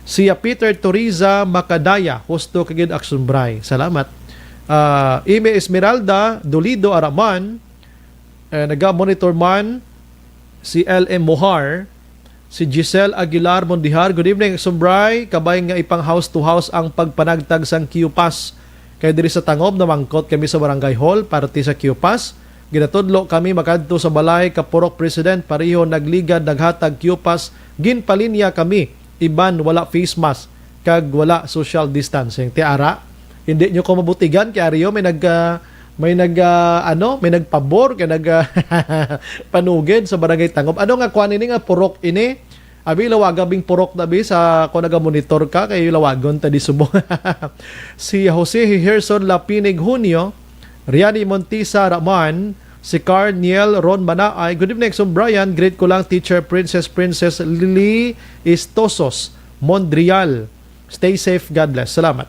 Siya Peter Toriza Macadaya, hosto kagid Action Bray. Salamat. Ime Esmeralda Dolido Araman, naga-monitor man si LM Mohar, si Giselle Aguilar Mondihar. Good evening, Sombray. Kabay nga ipang house to house ang pagpanagtag sang QPAS. Kaya diri sa Tangob na mangkot kami sa Barangay Hall parti sa QPAS. Ginatudlo kami makadto sa balay kapurok president pareho nagligad naghatag QPAS. Ginpalinya kami iban wala face mask kag wala social distancing. Tiara, hindi nyo ko mabutigan kay Ario may nagpabor kay panugid sa Barangay Tangob. Ano nga kuan ini nga purok ini? Abi lawagabing purok dabi sa ko naga-monitor ka kay lawagon ta di Subo. Si Jose Herson Lapinig Junio, Riani Montisa Raman, si Carniel Ron Manaay. Good evening, Brian. Great ko lang, teacher Princess Lily Istosos, Mondrial. Stay safe, God bless. Salamat.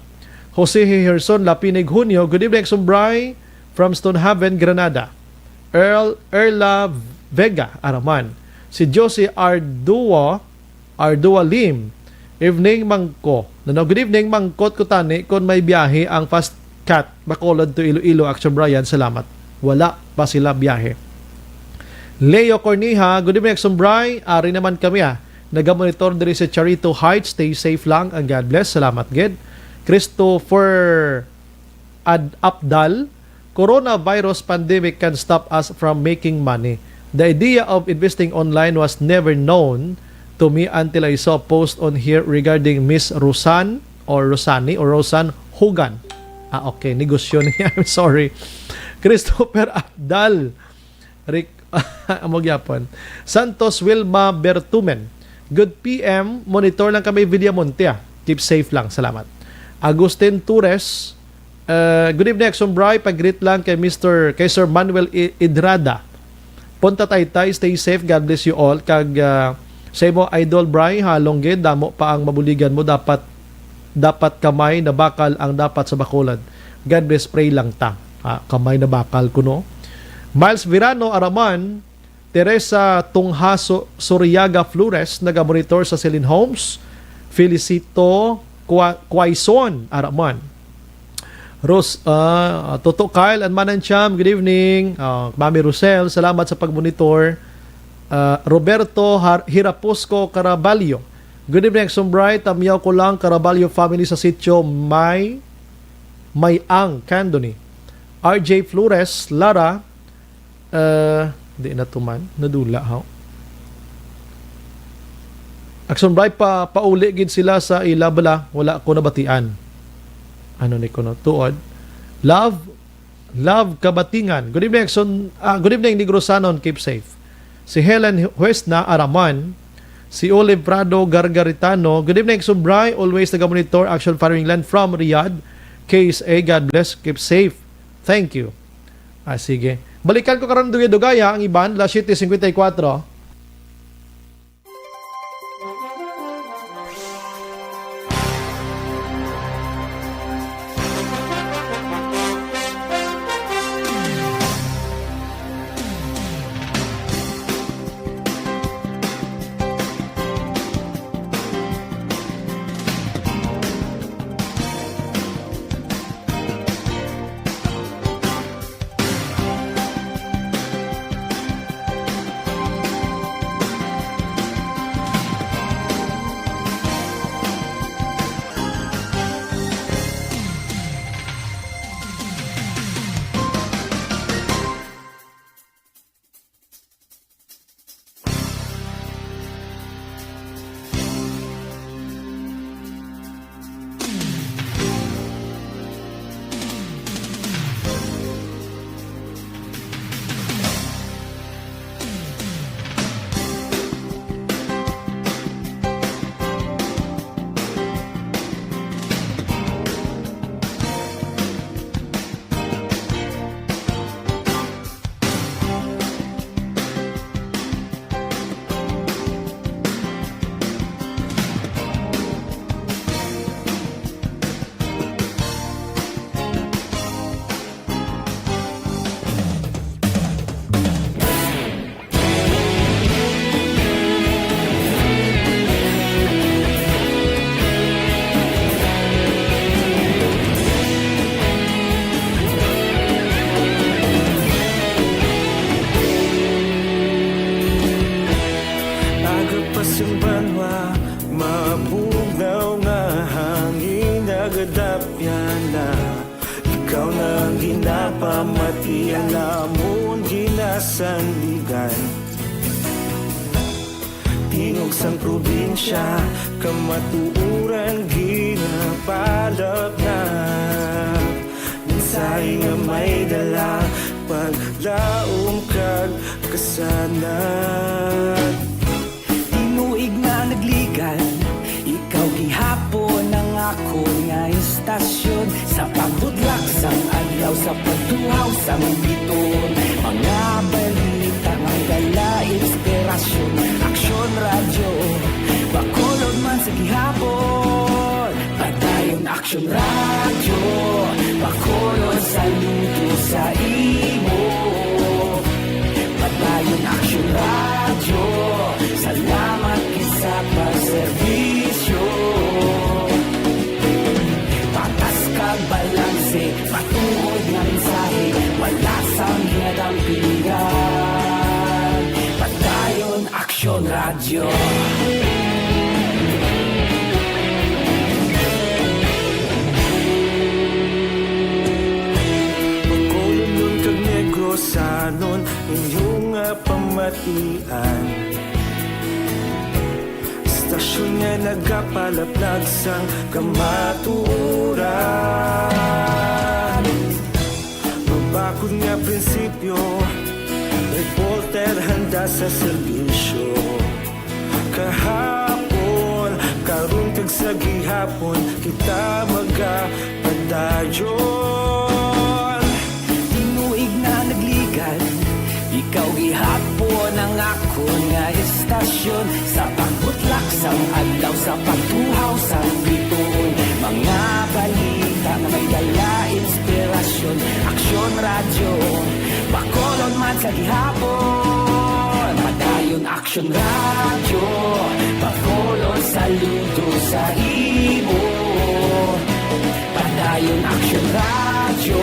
Jose Herson Lapinig Junio. Good evening, Brian. From Stonehaven, Granada. Erla Vega, Araman. Si Josie Ardua Lim. Evening Mangko. Good evening, Mangkot ko tani kung may biyahe ang Fast Cat Bacolod to Iloilo. Action Brian, salamat. Wala pa sila biyahe. Leo Corniha, good evening, Action Brian. Ari naman kami nagamonitor diri sa Charito Heights. Stay safe lang and God bless. Salamat, Ged. Christopher Abdal, coronavirus pandemic can stop us from making money. The idea of investing online was never known to me until I saw a post on here regarding Miss Rosan or Rosani or Rosan Hogan. Okay, negosyo niya. I'm sorry. Christopher Abdal. Rick Amogyapon. Santos Wilma Bertumen. Good PM. Monitor lang kami Villamonte. Keep safe lang. Salamat. Agustin Torres. Good evening, Exxon Bry. Pag-greet lang kay Sir Manuel Idrada. Punta Taytay. Stay safe. God bless you all. Kag sa mo, Idol Bry, halong gid. Damo pa ang mabuligan mo. Dapat kamay na bakal ang dapat sa bakulan. God bless. Pray lang ta. Kamay na bakal kuno. Miles Virano Araman. Teresa Tunghaso Soriaga Flores, nagamonitor sa Celine Homes. Felicito Quaison Araman. Toto Kyle and Manancham, good evening. Mami Rosel, salamat sa pagmonitor. Roberto Hirapusco Caraballo, good evening, Sombray. Tamiyaw ko lang, Caraballo family sa sitio Mayang, Candoni. RJ Flores, Lara, di na tuman, nadula ha. Akson Bray, pauli gid sila sa ilabala, wala ko nabatian. Ano ni ko no? Tuod. Love Kabatingan. Good evening, good evening, Negro Sanon, keep safe. Si Helen Huesna Araman, si Olive Prado Gargaritano. Good evening, Akson Bray, always taga-monitor Action Firing Line from Riyadh. Case A, God bless, keep safe. Thank you. Sige. Balikan ko karon dugay-dugaya ang iban, la 7:54. Sandigan tingog sang probinsya kamatuuran ginapalap na minsay nga may dala paglaom kag kasanat tinuig na nagligan ikaw gihapon ang ako nga istasyon sa pagbudlak sang adlaw sa pagtuhaw sang biton mga balita nga dala inspirasyon aksyon radyo bakulod man sa gihapon padayon aksyon radyo bakulod sa luto sa imo padayon aksyon radyo salamat isa pagserbisyo patas kag balanse matuod nga mensahe wala sang hiyadang pilihan padayon aksyon radyo pagkulong kag Negro Sanon inyong pamatian Aksyon niya nagkapalaplag sang kamaturan. Mabakod nga prinsipyo, reporter handa sa serbisyo. Kahapon, karong kag sa gihapon, kita magapadayon. Tinuig na nagligan, ikaw gihapon ang ako nga estasyon. Sa pagbutlak sang adlaw, sa pagtuhaw sang bituon, mga balita na may dala inspirasyon. Aksyon radyo, Bacolod man sa gihapon. Padayon Aksyon radyo, Bacolod saludo sa imo. Padayon Aksyon radyo,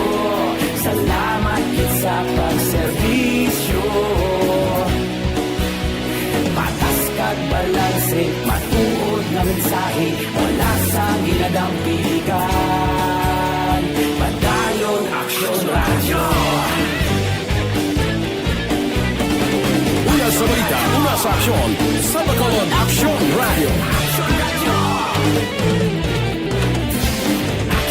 salamat kit sa pagserbisyo. Patas kag balanse, matuod nga mensahe, wala sang ginadampigan. Padayon Aksyon radyo. Una sa balita, una sa aksyon, sa Bacolod Aksyon Radio.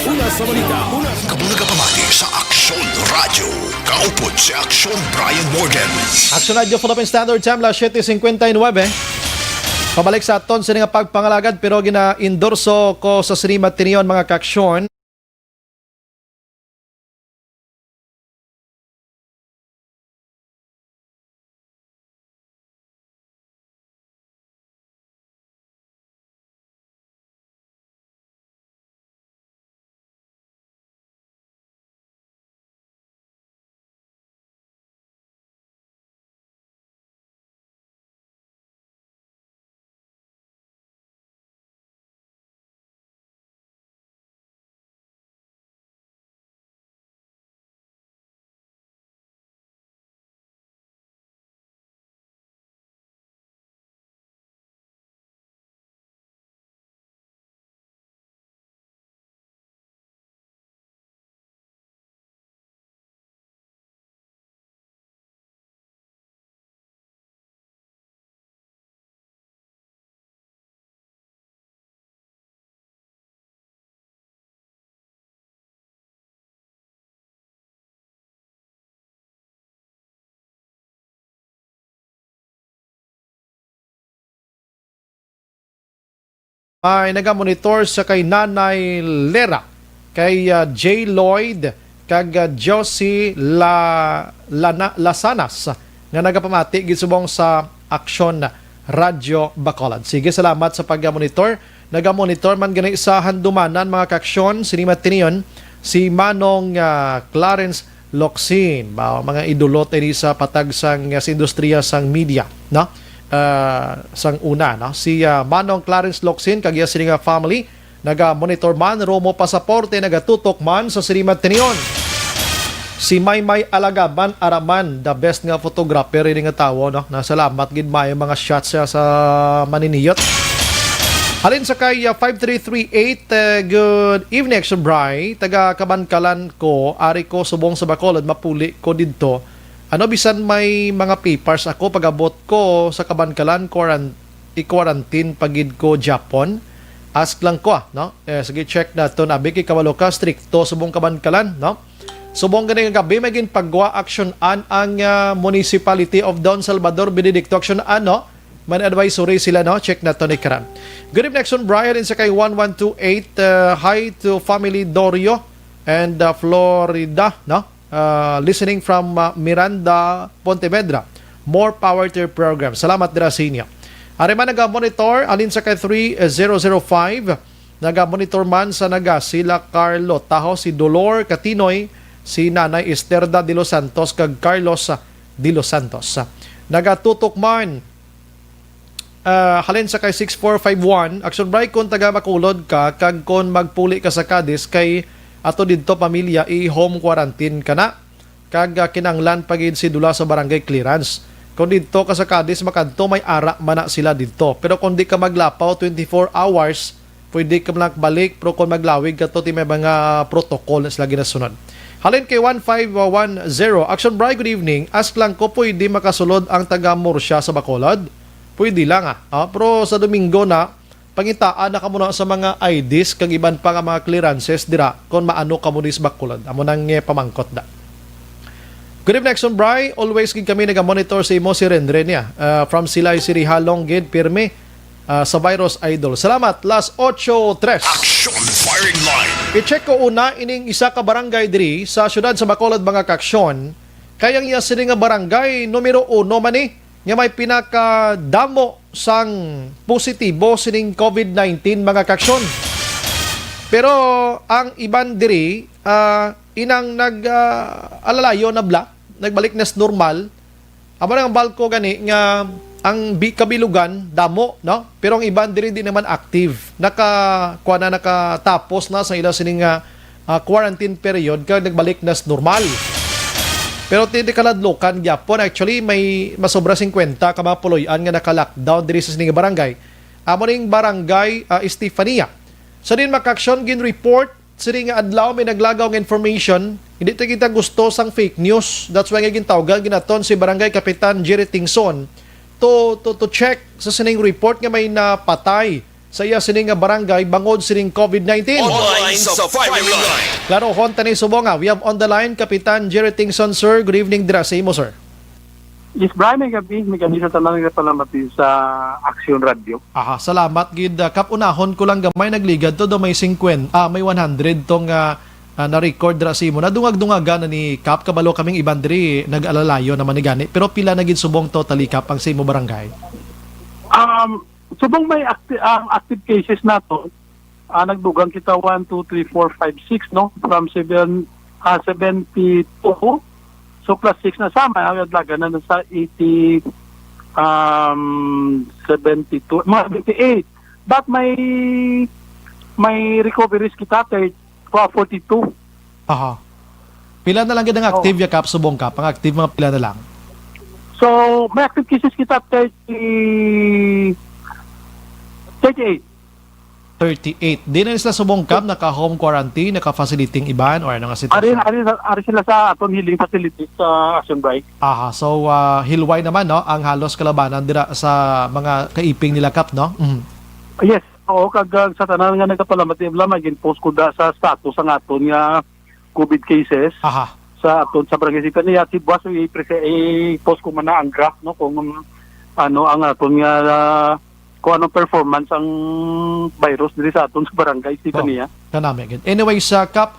Una sa balita, una sa... Kabulagapamati sa Aksyon Radio. Kaupod si Aksyon Brian Morgan. Action Radio Philippine Standard Time, las 7:59. Pabalik sa aton sa nga pagpangalagad pero gina-endorso ko sa Sinima Tinion mga kaaksyon. Ay nagamonitor sa kay Nanay Lera, kay J. Lloyd, kag Josie Lasanas nga nagapamati gisubong sa Aksyon Radio Bacolod. Sige, salamat sa pagmonitor. Nagamonitor man gani sa handumanan mga kaaksyon, Sinima Tinion, si Manong Clarence Locsin, mga idolot ini sa patag sang sa industriya sang media, no? Sang una, no? Si Manong Clarence Locsin kagya sini nga family naga-monitor man Romo Pasaporte nagatutok man sa Sinima Tinion. Si Maymay Alagaban Araman, the best nga photographer ini nga tawo, no? Nasalamat gid may mga shots sa maniniyot. Halin sa kay 5338, good evening Action Bri, taga Kabankalan ko, ari ko subong sa Bacolod, mapuli ko didto. Ano bisan may mga papers ako pagabot ko sa Kabankalan, i-quarantine pagid ko Japon. Ask lang ko, no? Sige, check na to na biki kawalo ka stricto subong Kabankalan, no? Subong ganing gabi maging pagwa action ang Municipality of Don Salvador Benedicto action no? Man advisory sila, no? Check na to ni Karan. Good evening Action Brian in sa kay 1128, hi to family Dorio and Florida, no? Listening from Miranda, Pontevedra. More power to your program. Salamat dira sa inyo. Ariman naga-monitor, alin sa kay 3005, naga-monitor man sa naga sila Carlo Taho, si Dolor Katinoy, si Nanay Esterda de los Santos, kag Carlos de los Santos. Nagatutok man, halin sa kay 6451, Action Bright kung taga Bacolod ka, kag kon magpuli ka sa Cadiz, kay ato didto pamilya i-home quarantine ka na, kag kinanglan pagid si dula sa barangay clearance. Kung didto ka sa Cadiz makanto may ara man na sila didto. Pero kung di ka maglapaw 24 hours, pwede ka lang balik, pero kung maglawig ka to, may mga protocol na sila ginasunod. Halin kay 1510, Action Bright, good evening. Ask lang ko, pwede makasulod ang taga Murcia sa Bacolod? pwede lang pero sa Domingo na, pangitaan na ka muna sa mga IDs, kag iban pa nga mga clearances, dira, kung maano ka muna is bakulod. Amo nang pamangkot da. Good evening, Action Bri. Always gid kami naga-monitor sa imo si Rendre niya. From Silay Siri Halong gid pirme sa Virus Idol. Salamat. Last 8:03. Action Firing Line. I-check ko una ining isa ka barangay diri sa syudad sa Bacolod mga kaksyon. Kayang iya sini nga barangay numero 1 man ni nga may pinakadamo sang positibo sining COVID-19 mga kaksyon. Pero ang iban diri inang alalayo na nagbalik na normal. Amo ang balko gani nga ang kabilugan damo, no? Pero ang iban diri di naman active. Nakatapos na sa ila sining quarantine period kag nagbalik na normal. Pero tindi kaladlokan gyapon, actually may masobra 50 ka mga puloy-an nga naka-lockdown diri sa sining barangay. Amo ning barangay Estefania. Sa din makaksyon gin report sining adlaw may naglagaw ng information, hindi ta kita gusto sang fake news. That's why nga gintawgan ginaton si Barangay Kapitan Jerry Tingson to check sa sining report nga may napatay sa iya sining barangay bangod sining COVID-19. Online sa firing line. Klaro hon tani subonga. We have on the line Kapitan Jerry Tingson, sir. Good evening dira sa imo, sir. Yes, Brian, may gabi sa tanang nga palamati sa Action Radio. Aha, salamat gid. Kap unahon ko lang gamay nagligad to do may 50, may 100 tong na-record dra sa imo. Nadungag-dungaga na ni Kap kabalo kaming iban diri nag-alalayo naman ni gani. Pero pila na gid subong totally Kap ang sa imo barangay? Subong may active cases na to. Nagdugang kita 1, 2, 3, 4, 5, 6, no? From 72. So plus 6 na sama, agad laga na sa 80, 72, mga 58. But may recoveries kita 42. Aha. Pila na lang gid ang active ya Kap subong Kap? Ang active mga pila na lang? So may active cases kita 38. 38. Di na sila subong Kap naka-home quarantine, naka-facilitating iban or ano nga sitwasyon? Ari sila sa aton healing facility sa Action Bright. Aha, so hilway naman no ang halos kalabanan dira sa mga kaiping nila Kap, no? Yes, oo, kag sa tanan nga nagkapalamat lamay gin-post ko da sa status ang aton nga COVID cases. Aha. Sa aton sa barangay Sipania si Buwas i-post ko man na ang graph no kung ano ang aton nga kung anong performance ang virus diri sa aton sa barangay Sipania. Kanami gid. Anyway sa Kap,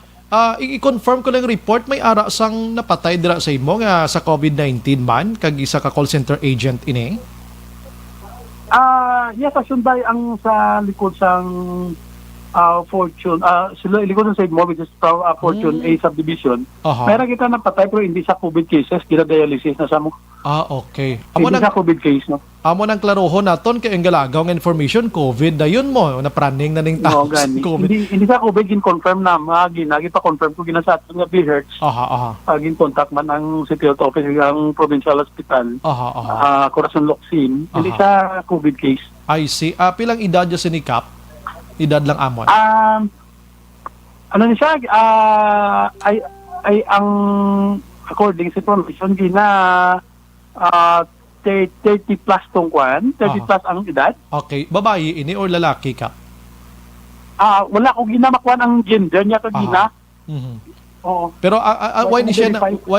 i-confirm ko lang report may ara sang napatay dira sa imo nga sa COVID-19 man kag isa ka call center agent ini. Yes, Action Bay ang sa likod sang Fortune, sila likod sa mo which is Fortune A subdivision. Meron kita na patay pero hindi sa COVID cases, gina-dialysis na sa mo. Okay. Hindi sa COVID case, no? Amo nang klarohon naton kay ang galagaw nga information COVID dayon mo na praning na ning tao sa COVID. Hindi sa COVID gin-confirm na ginagi pa confirm ko gina sa aton nga BHERTS. Gin-contact man ang City Health Office ang Provincial Hospital. Corazon Locsin. Hindi sa COVID case. I see. Pilang edad ya ni Kap? Edad lang amon. Ano ni siya ay ang according sa information gina 30 plus tong kwan, 30 plus ang edad. Okay, babae ini or lalaki ka? Wala ko ginamakwan ang gender niya kag gina. Oo. Pero why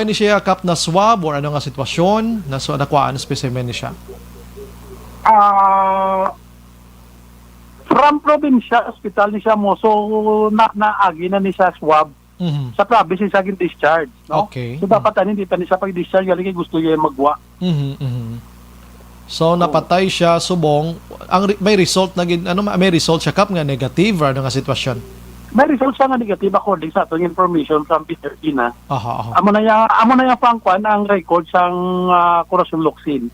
ni siya Kap na swab or ano nga sitwasyon na so nakuhaan specimen ni siya? From provincial hospital ni siya mo, so naagi na ni siya swab. Sa province siya discharge, no? Okay. So dapat hindi pa ni siya pag-discharge kasi gusto niya magwa. So napatay siya subong may result na may result siya Kap nga negative or ano nga sitwasyon? May result siya nga negative according sa atong information from Peter Ina. Amo na yang pangkuan ang record sang Corazon Locsin.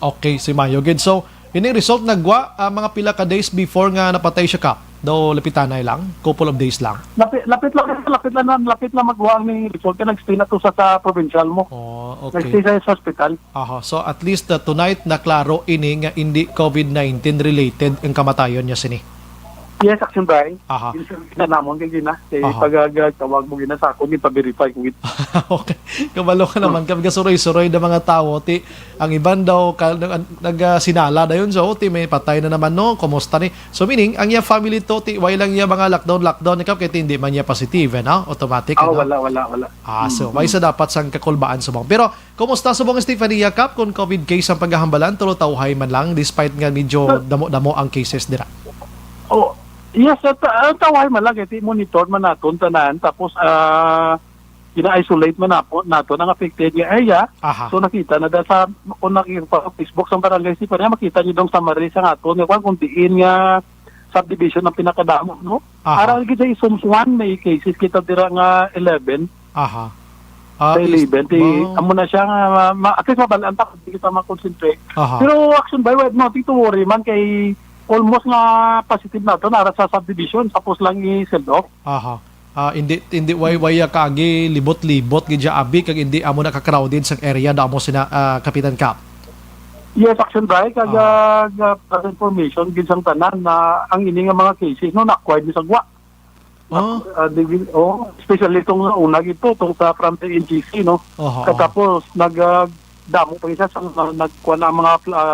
Okay, si Mayo gid. So ini result nagwa mga pila ka days before nga napatay siya Kap. Do lapitanay lang, couple of days lang. Lapit lang magwa ang result kay nagstay na to sa provincial mo. Okay. Nagstay sa hospital. So at least tonight na klaro ini nga hindi COVID-19 related ang kamatayon niya sini. Yes, Action Bray. Aha. Ginamon kay gina. Kay Aha. tawag mo gina sa ako, gipa-verify ko. Okay. Kabalo ka naman kami kasuroy-suroy na mga tao ti ang iban daw nagsinala dayon so ti may patay na naman no kumusta ni so meaning ang iya family to ti way lang iya mga lockdown kay hindi man iya positive no automatic no? Wala. So may sa dapat sang kakulbaan subong pero kumusta subong Stephanie Kap kung COVID case ang paghahambalan tulo tawhay man lang despite nga medyo damo ang cases dira. Oh, yes, taway man lang iti monitor man naton tanan tapos gina-isolate man nato ang affected nga area. Aha. So nakita na sa kung nakita pa sa Facebook sa barangay si Panya makita niyo dong summary sa aton nga kung diin nga subdivision ang pinakadamo no. Ara kita isum 1 may cases kita dira nga 11. Aha. Sa 11 amo na siya nga at least mabalaan ta hindi kita ma-concentrate. Pero Action by word nothing to worry man kay almost nga positive na to nara sa subdivision tapos lang i-send off. Aha. Hindi way kaagi libot-libot gidya abi kag hindi amo naka-crowded sa area da mo sina Kapitan Kap. Yes, Action Bray kag information gid sang tanan na ang ini nga mga cases no na-acquired ni sagwa. Especially itong una ito tong sa from the NGC no. Katapos damo pa isa sa nagkuha na mga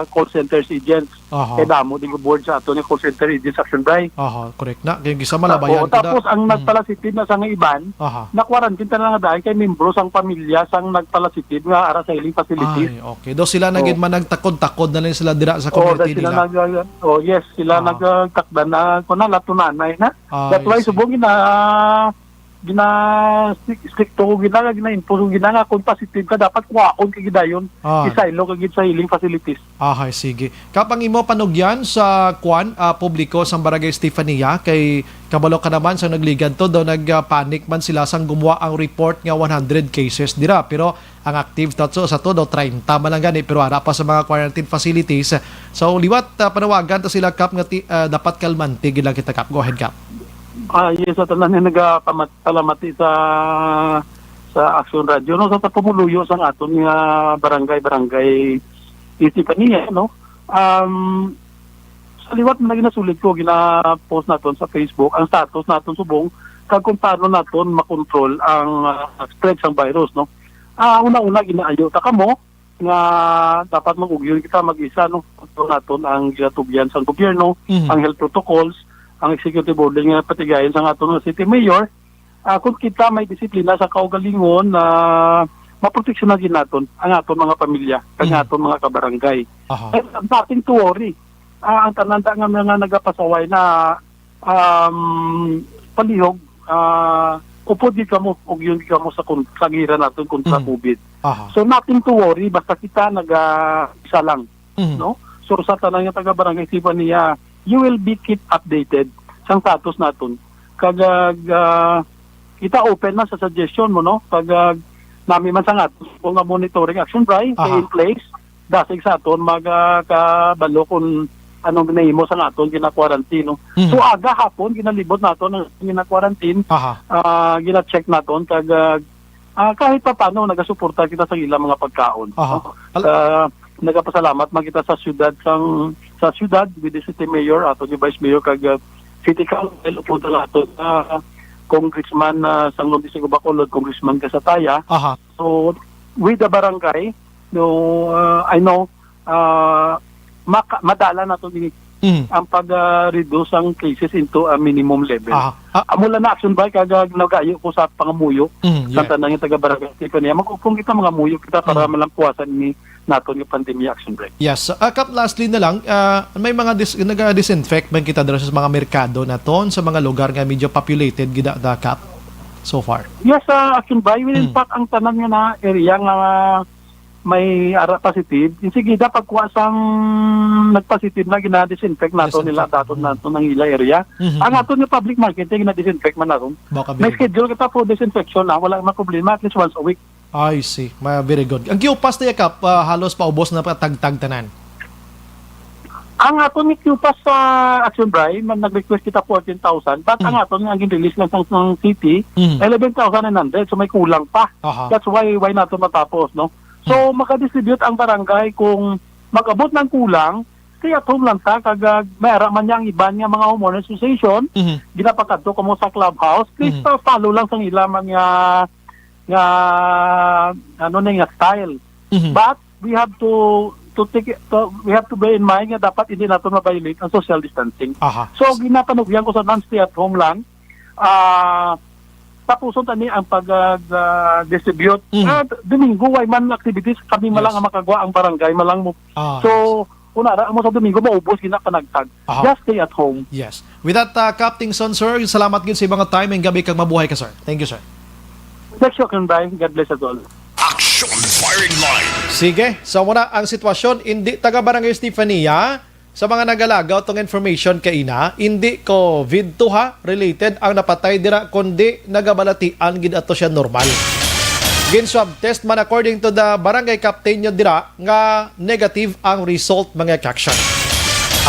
call centers agents. Kaya damo di board sa ato ni call center agents Action Bray. Correct na. Kaya gisa malabayan ko tapos ang nagpalasitid na sa nga iban, na-quarantine na nga dahil kay membro sang pamilya sang nagpalasitid nga ara sa iling facilities. Okay. Do sila nagin man nagtakod-takod na lang sila dira sa community nila. Yes, sila nagtakda na kuna latunanay na. That's why subong stricto ko gina-impose ko gina nga kung positive ka dapat kuwaon kay gidayon isailo kagid sa healing facilities. Sige. Kapang imo panugyan sa publiko sang Barangay Estefania kay kabalo ka naman sa nagligad to daw nagpanic man sila sang gumawa ang report nga 100 cases dira pero ang active sa to daw 30 man lang gani pero ara pa sa mga quarantine facilities. So liwat panawagan ta sila Kap nga dapat kalmante gid lang kita Kap. Go ahead Kap. Yes, sa tanan na nagpalamati sa Action Radio no sa pamuluyo sang aton nga barangay Estefania no. Sa liwat na ginasulit ko gina-post naton sa Facebook ang status naton subong kag kung paano naton makontrol ang spread sang virus no. Una-una ginaayo ta kamo nga dapat mag-ugyon kita mag-isa no naton ang ginatubyan sang gobyerno, ang health protocols, ang executive board nga patigayon sa aton city mayor kung kita may disiplina sa kaugalingon na maproteksyonan din naton ang aton mga pamilya kag aton mga kabarangay. Nothing to worry. Ang tananda nga mga nagapasaway na palihog upod di kamo og yun kamo sa sagira naton kontra COVID. So nothing to worry basta kita isa lang no. So sa tanan nga taga barangay Estefania you will be keep updated sang status naton kag kita open na sa suggestion mo no pag nami man sang aton kung monitoring Action Bray in place dasig sa aton magkabalo kung anong ginahimo sang aton gina-quarantine no. So aga hapon ginalibot naton ang gina-quarantine gina-check naton kag kahit pa paano nagasuporta kita sa ilang mga pagkaon nagapasalamat man kita sa syudad with the city mayor ato ni vice mayor kag city council upunta nato congressman sang Londisig Bacolod, congressman Kasataya. So with the barangay I know madala nato ni ang pag-reduce ang cases into a minimum level. Amula na Action Bray kag nagayo ko sa pangamuyo sa tanang taga barangay Estefania magkung kita mga muyo kita para malampuasan ni naton yung pandemya Action Bray. Yes. Kap lastly na lang, may mga nag-disinfect man kita dito sa mga merkado naton sa mga lugar nga medyo populated gida Kap so far. Yes, Action Bray. In fact, ang tanan nga na area nga may positive, sige dapat kuha sang nagpositive na gina-disinfect nato nila daton nato ng ila area. Ang aton nga public market gina-disinfect man naton. May schedule kita po disinfection na wala man problema at least once a week. I see. Very good. Ang Q-Pass na Kap, halos paubos na patagtag tanan. Ang aton ni Q-Pass sa Action Bray, nag-request kita 14,000, but ang aton nga release lang ng city, 11,900, so may kulang pa. That's why nato matapos, no? So, makadistribute ang barangay kung mag-abot ng kulang, stay at home lang ta, kag mayara man yang iban nga mga homeowner association, ginapakadto kamo sa clubhouse, please follow lang sa ila mga nga ano na nga style. But we have to bear in mind nga dapat hindi nato ma-violate ang social distancing. So ginapanugyan ko sa non-stay at home lang, tapuson tani ang pag-distribute. Domingo, way man activities, kami malang ang makagawa ang barangay, malang mo. So, kunara, mo sa Domingo, maubos, ginapanagtag. Just stay at home. Yes. With that, Captain Son, sir, salamat gid sa mga time and gabi kang mabuhay ka, sir. Thank you, sir. Thank you, Brian. God bless us all. Action Firing Line. Sige, so muna ang sitwasyon, hindi taga Barangay Estefania, sa mga nagalagaw tong information kaina, hindi COVID-2 related ang napatay dira, kundi nagabalatian gid ato siya normal. Gin swab test man according to the barangay captain nyo dira nga negative ang result mga kaksyon.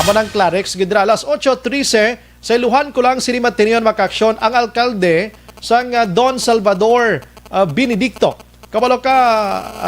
Amo ng Clarex gid dira alas 8:13 sa iluhan ko lang sini Matinion makaksyon ang alkalde sang Don Salvador Benedicto. Kabalo ka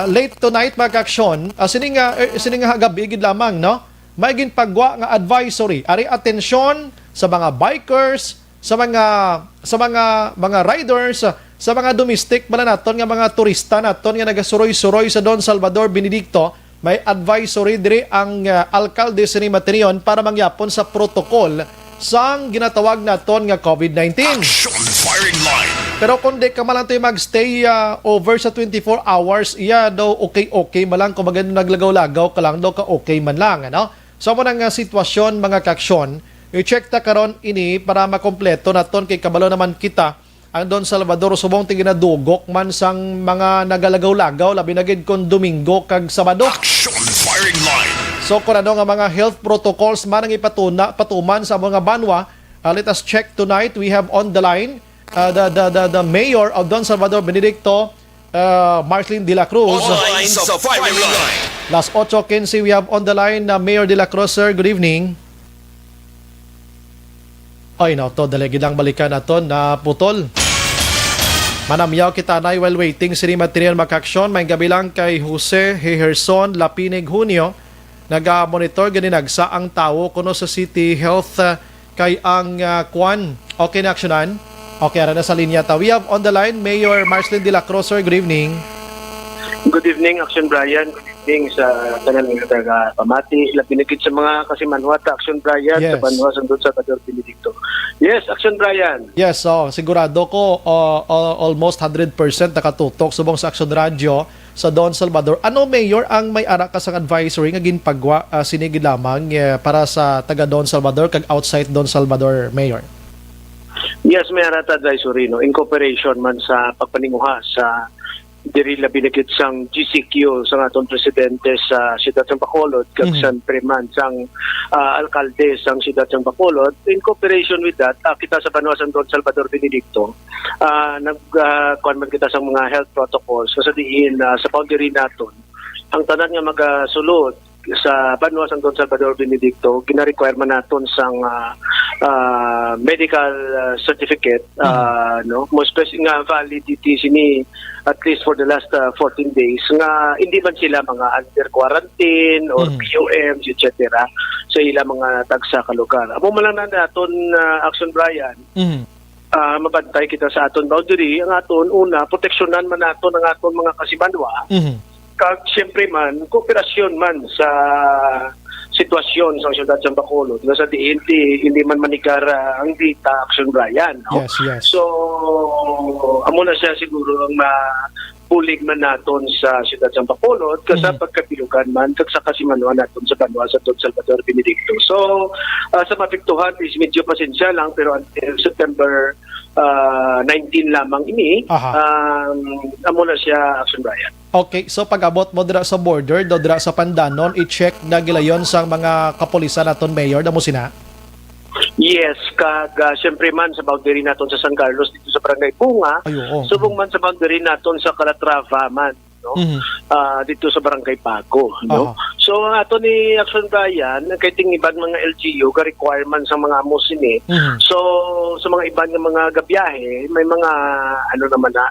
late tonight makaksyon, sining gabi gid lamang no. May ginpagwa nga advisory, ari atensyon sa mga bikers, sa mga riders, sa mga domestic bala naton nga mga turista naton nga nagasuroy-suroy sa Don Salvador Benedicto. May advisory diri ang alkalde sa Matinion para mangyapon sa protocol sang ginatawag naton nga COVID-19. Action Firing Line. Pero kung di ka malang tayo magstay over sa 24 hours, iya daw okay malang kung maganda naglagaw-lagaw ka lang daw ka okay man lang, ano? So mo nang sitwasyon mga kaksyon, i-check ta karon ini para makompleto naton kay kabalo naman kita ang Don Salvador subong ti ginadugok man sang mga nagalagaw-lagaw labi na gid kon Domingo kag Sabado. Action Firing Line. So kung ano nga mga health protocols man ang patuman sa mga banwa, let us check tonight. We have on the line the mayor of Don Salvador Benedicto, Marlene De La Cruz. Lines of Firing Line. Last 8:15 we have on the line Mayor De La Cruz, sir. Good evening. Ay no, to dalagi lang balikan naton na putol. Manamyaw kita na while waiting sini Material Makaksyon. May gabi lang kay Jose Heherson Lapinig Junio. Naga-monitor gani nagsa ang tao kuno sa City Health kay ang Kwan. Okay na aksyonan? Okay, ara na sa linya ta. We have on the line Mayor Marlene De La Cruz, sir. Good evening. Good evening, Action Brian. Good evening sa tanan ng taga-Pamati. Lapinigit sa mga kasimanhuata, Action Brian, Yes. sa Banwa, Sandot sa Salvador Benedicto. Yes, Action Brian. Yes, sigurado ko almost 100% nakatutok subong sa Action Radio sa Don Salvador. Ano, Mayor, ang may ara ka sa advisory nga ginpagwa sinigid lamang para sa taga Don Salvador kag outside Don Salvador, Mayor? Yes, may arata advisory, no? In cooperation man sa pagpaninguha sa diri labinigit sang GCQ sa atong presidente sa Siyudad ng Bacolod kag siyempre man sang alkalde sang Siyudad ng Bacolod. In cooperation with that, kita sa Banwa San Don Salvador Benedicto nagkuan man kita sa mga health protocols sa diin sa boundary naton ang tanan nga magasulod sa Banwa San Don Salvador Benedicto gina-require man naton sang medical certificate no mo specific nga validity sini at least for the last 14 days nga hindi man sila mga under quarantine or POMs etc. sa ila mga tagsa ka lugar. Amo man lang na naton Action Brian. Mabantay kita sa aton boundary ang aton una proteksyonan man naton ang aton mga kasimanwa. Kag siyempre man kooperasyon man sa sitwasyon sa Siyudad ng Bacolod nga sa hindi man manigar ang data Action Brian, no? Yes. So amo na siya siguro ang mapulig man naton sa Siyudad ng Bacolod kasi pagkapilugan man kag sa kasimanwa naton sa Banwa sa Don Salvador Benedicto. So sa mapiktuhan is medyo pasensya lang pero until September 19 lamang ini amo na siya Action Brian. Okay, so pag-abot mo dira sa border, do dira sa Pandanon, i-check na gilayon sa mga kapulisan naton, Mayor, damo sina? Yes, kag siyempre man sa boundary naton sa San Carlos dito sa Barangay Bunga, subong man sa boundary naton sa Calatrava man, no? Dito sa Barangay Pago, no? So ato ni Action Brian kay ting iban mga LGU ka requirement sa mga amo sini. So sa mga iban nga mga gabiyahe may mga ano naman na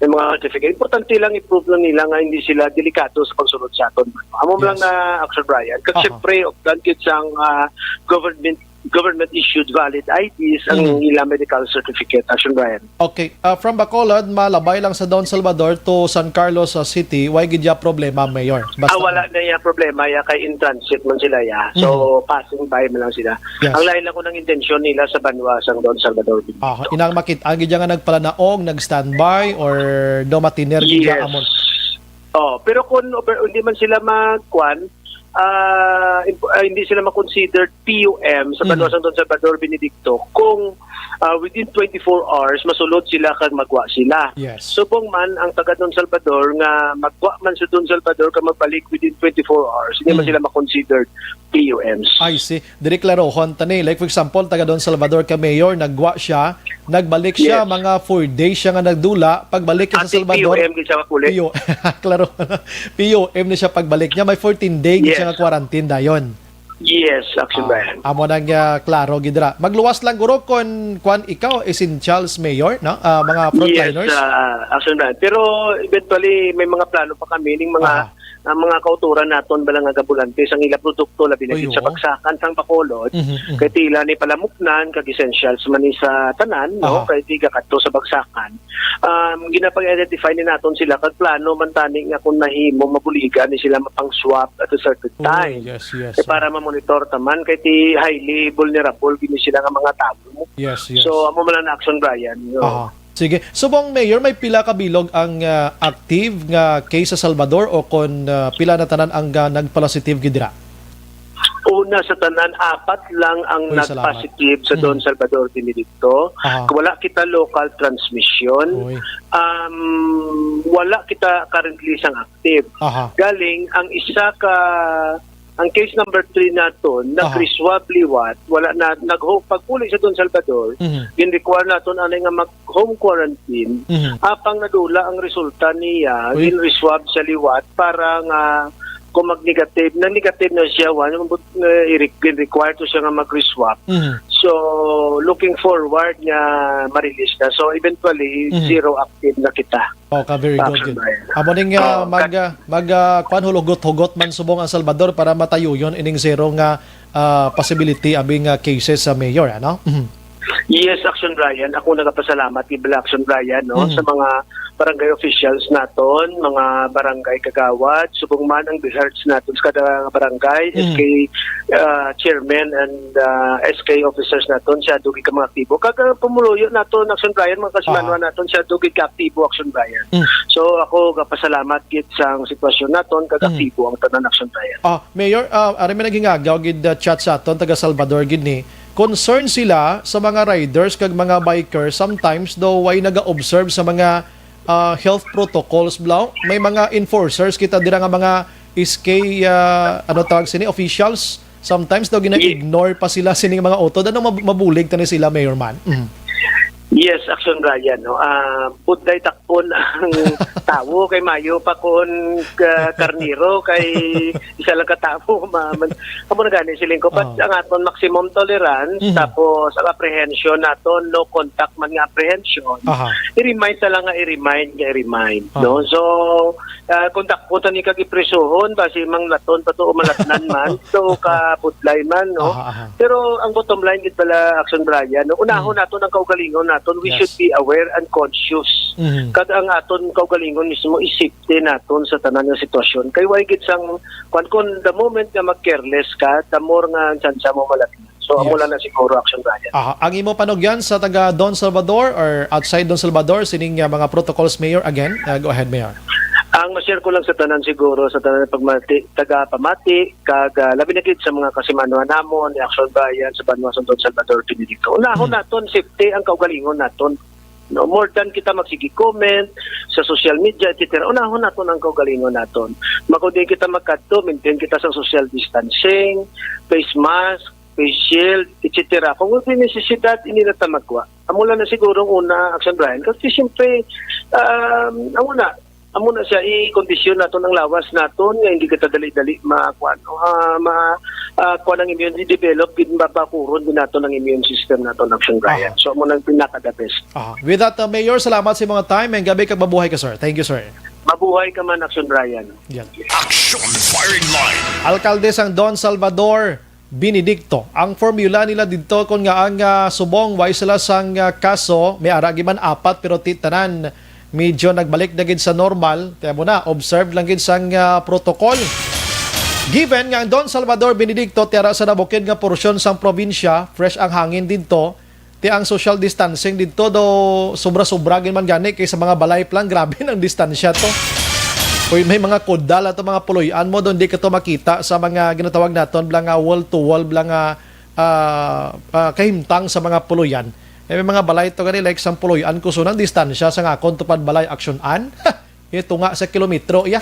mga certificate. Importante lang i-prove lang nila nga hindi sila delikado sa pagsunod sa aton. Amo lang na Action Brian. Kasi siyempre, obtangkit sang government issued valid IDs ang ilang medical certificate. Action Brian. Okay. From Bacolod, malabay lang sa Don Salvador to San Carlos City. Why gidya problema, Mayor? Basta wala na yung problema ya kay in transit man sila ya. So passing by man lang sila. Yes. Ang lain lang ko ng intensyon nila sa Banwa sang Don Salvador. Inang makita gidya nga nagpalanaog, nag-standby or do matiner gidya amon. Pero kung hindi man sila magkuan, hindi sila ma-consider PUM sa Banwa San Don Salvador Benedicto kung within 24 hours masulod sila kag magwa sila. Yes. Subong man ang taga Don Salvador nga magwa man sa Don Salvador ka magbalik within 24 hours, hindi man sila ma-consider PUMs. I see. Direklarohon tani. Like for example, taga Don Salvador ka mayor, nagwa siya, nagbalik siya, mga 4 days siya nga nagdula, pagbalik sa Salvador. PUM siya makulit. Klaro. PUM na siya pagbalik niya, may 14 days siya nga quarantine dayon. Yes, Action Brian. Amo nang klaro gidra. Magluwas lang guro kung ikaw essentials mayor, no? Mga frontliners. Yes, Action Brian. Pero eventually may mga plano pa kami ning mga kauturan naton balang nga gabulante sang ila produkto labi na sa bagsakan sang Bacolod. Kay tila ni palamuknan kag essentials man ni sa tanan, no? Kay tiga kadto sa bagsakan. Ginapag-identify ni naton sila kag plano man tani nga kung nahimo mabuligan ni sila mapang-swap at a certain time. Yes. Para ma-monitor taman kay ti highly vulnerable gini sila nga mga tao. Yes. So amo man ang Action Brian. Sige. Subong mayor, may pila ka bilog ang active nga case sa Salvador o kon pila na tanan ang nagpositive gidra? Una sa tanan, 4 lang ang nag-positive sa Don Salvador Benedicto. Wala kita local transmission. Wala kita currently sang active. Galing ang isa ka ang case number 3 naton nag-reswab liwat, wala na pagpuli sa Don Salvador, gin-require naton anay nga mag-home quarantine. Apang nadula ang resulta niya, gin-reswab sa liwat para nga kung mag-negative na siya, required to siya nga mag-reswap. So, looking forward nga ma-release na. So, eventually, zero active na kita. Very good. Amo ning hulugot-hugot man subong ang Salvador para matayo yon ining zero nga possibility abing cases sa mayor, ano? Yes, Action Brian. Ako nagpasalamat kay Action Brian sa mga barangay officials naton, mga barangay kagawad, subong man ang research naton sa kada barangay, SK chairman and SK officers naton siya dugi ka mga aktibo. Kaga pumuluyo naton Action Brian, mga kasimanwa naton siya dugi ka aktibo Action Brian. So ako gapasalamat gid sa sitwasyon naton kag aktibo ang tanan Action Brian. Mayor, ari man naging agaw gid chat sa aton taga Salvador gid ni. Concern sila sa mga riders kag mga bikers sometimes though way naga-observe sa mga health protocols blaw. May mga enforcers kita dira nga mga SK officials sometimes daw gina-ignore pa sila sining mga auto. Ano mabulig tani sila mayor man? Yes, Action Brian. Putday takpon ang tao kay Mayo pa kon karniro kay isa lang katao. Amo na gani siling ko. But ang aton maximum tolerance tapos ang apprehension naton no contact man nga apprehension. I-remind ta lang nga i-remind. No? So, contact po tani kag ipresohon basi mang laton pa to umalatnan man. So, kapudlay man. No? Pero ang bottom line gid pala Action Brian. No? Unahon naton ang kaugalingon naton, we should be aware and conscious. Kada ang aton kaugalingon mismo isipte naton sa tanan nga sitwasyon. Kay way gid sang kun the moment nga mag-careless ka, the more nga chance mo malapit. So amo lang na siguro Action Brian. Ang imo panugyan sa taga Don Salvador or outside Don Salvador sining mga protocols mayor again? Go ahead mayor. Ang ma-share ko lang sa tanan siguro sa tanan pagmati taga-pamati kag labi na gid sa mga kasimanuan namon ni Action Brian sa Banwa San Don Salvador Benedicto. Unahon naton safety ang kaugalingon naton. No, more than kita magsigi comment sa social media etc. Unahon naton ang kaugalingon naton. Makudi kita magkadto, maintain kita sa social distancing, face mask, face shield, etc. Kung may necesidad inilata magwa. Amo lang na siguro una Action Brian kasi siyempre amo na siya i-kondisyon naton ang lawas naton nga hindi kita dali-dali kung ang immune develop, bakuron din nato ng immune system nato ng Action Brian. So mo nang pinaka-the best. With that, Mayor, salamat sa mga time and gabi kag mabuhay ka, sir. Thank you, sir. Mabuhay ka man, Action Brian. Yan. Action Firing Line. Alkalde sang Don Salvador Benedicto. Ang formula nila dito kung nga ang subong way sila sang kaso, may aragi man 4 pero titanan medyo nagbalik na gid sa normal. Kaya mo na, observe lang gid sang protocol. Given nga ang Don Salvador Benedicto tira sa nabukid nga porsyon sang probinsya, fresh ang hangin dito, ti ang social distancing dito do sobra-sobra gid man gani kay sa mga balay plan, grabe ng distansya to. Kung may mga kodal at mga puloyan mo doon di ka to makita sa mga ginatawag naton blang wall to wall blang kahimtang sa mga puloyan. May mga balay to gani like sang puloyan kusunan distansya sa nga kon tupad balay action an. Ito nga sa kilometro ya.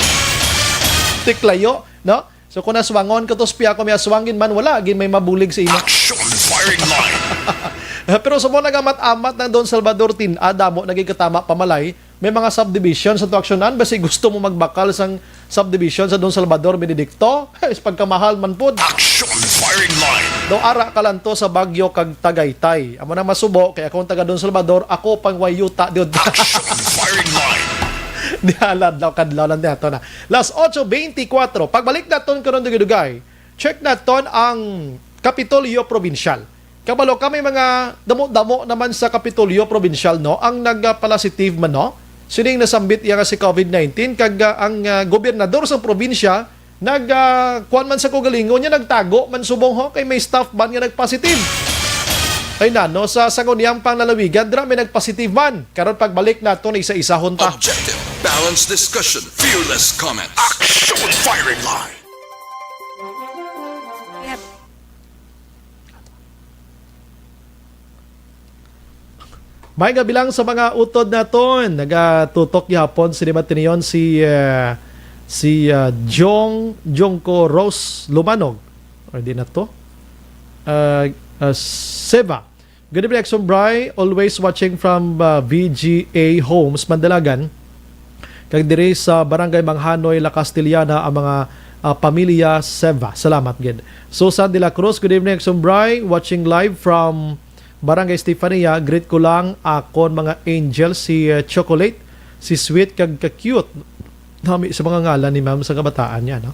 Tiklayo, no? So kung naswangon ka to spiya ko may aswangin man wala gin may mabulig sa imo. Action Firing Line. Pero sa mga nagamat-amat ng Don Salvador damo naging katama pamalay, may mga subdivision sa aksyonan basi gusto mo magbakal sang subdivision sa Don Salvador Benedicto, is pagkamahal man pud. Action Firing Line. Do ara ka lang to sa Bagyo kag Tagaytay. Amo na masubo kay akong taga Don Salvador, ako pang wayuta diod. Action Firing Line. Dihalad daw kadlaw lang dito na. Last 8:24. Pagbalik naton karon dugay, check naton ang Kapitolyo Provincial. Kabalo kami mga damo-damo naman sa Kapitolyo Provincial no, ang nagpa-positive man no. Sining nasambit iya nga si COVID-19 kag ang gobernador sa probinsya kuan man sa kugalingon niya nagtago man subong ho kay may staff ban nga nagpositive. Ay no, sa sanguniyang panglalawigan dra may nagpositive man. Karon pagbalik naton isa-isa hunta. Objective, balanced discussion, fearless comments. Action Firing Line. May gabilang sa mga utod naton, nagatutok yapon si Matinion si Jongko Rose Lumanog. Or di na to? Seva. Good evening, Exxon Bry. Always watching from VGA Homes, Mandalagan. Kag diri sa Barangay Manghanoy, La Castellana, ang mga pamilya Seva. Salamat, gid. Susan de la Cruz, good evening, Exxon Bry. Watching live from Barangay Estefania. Greet ko lang akon mga angel, si Chocolate, si Sweet, kag ka-cute. Dami sa mga ngalan ni ma'am sa kabataan niya, no?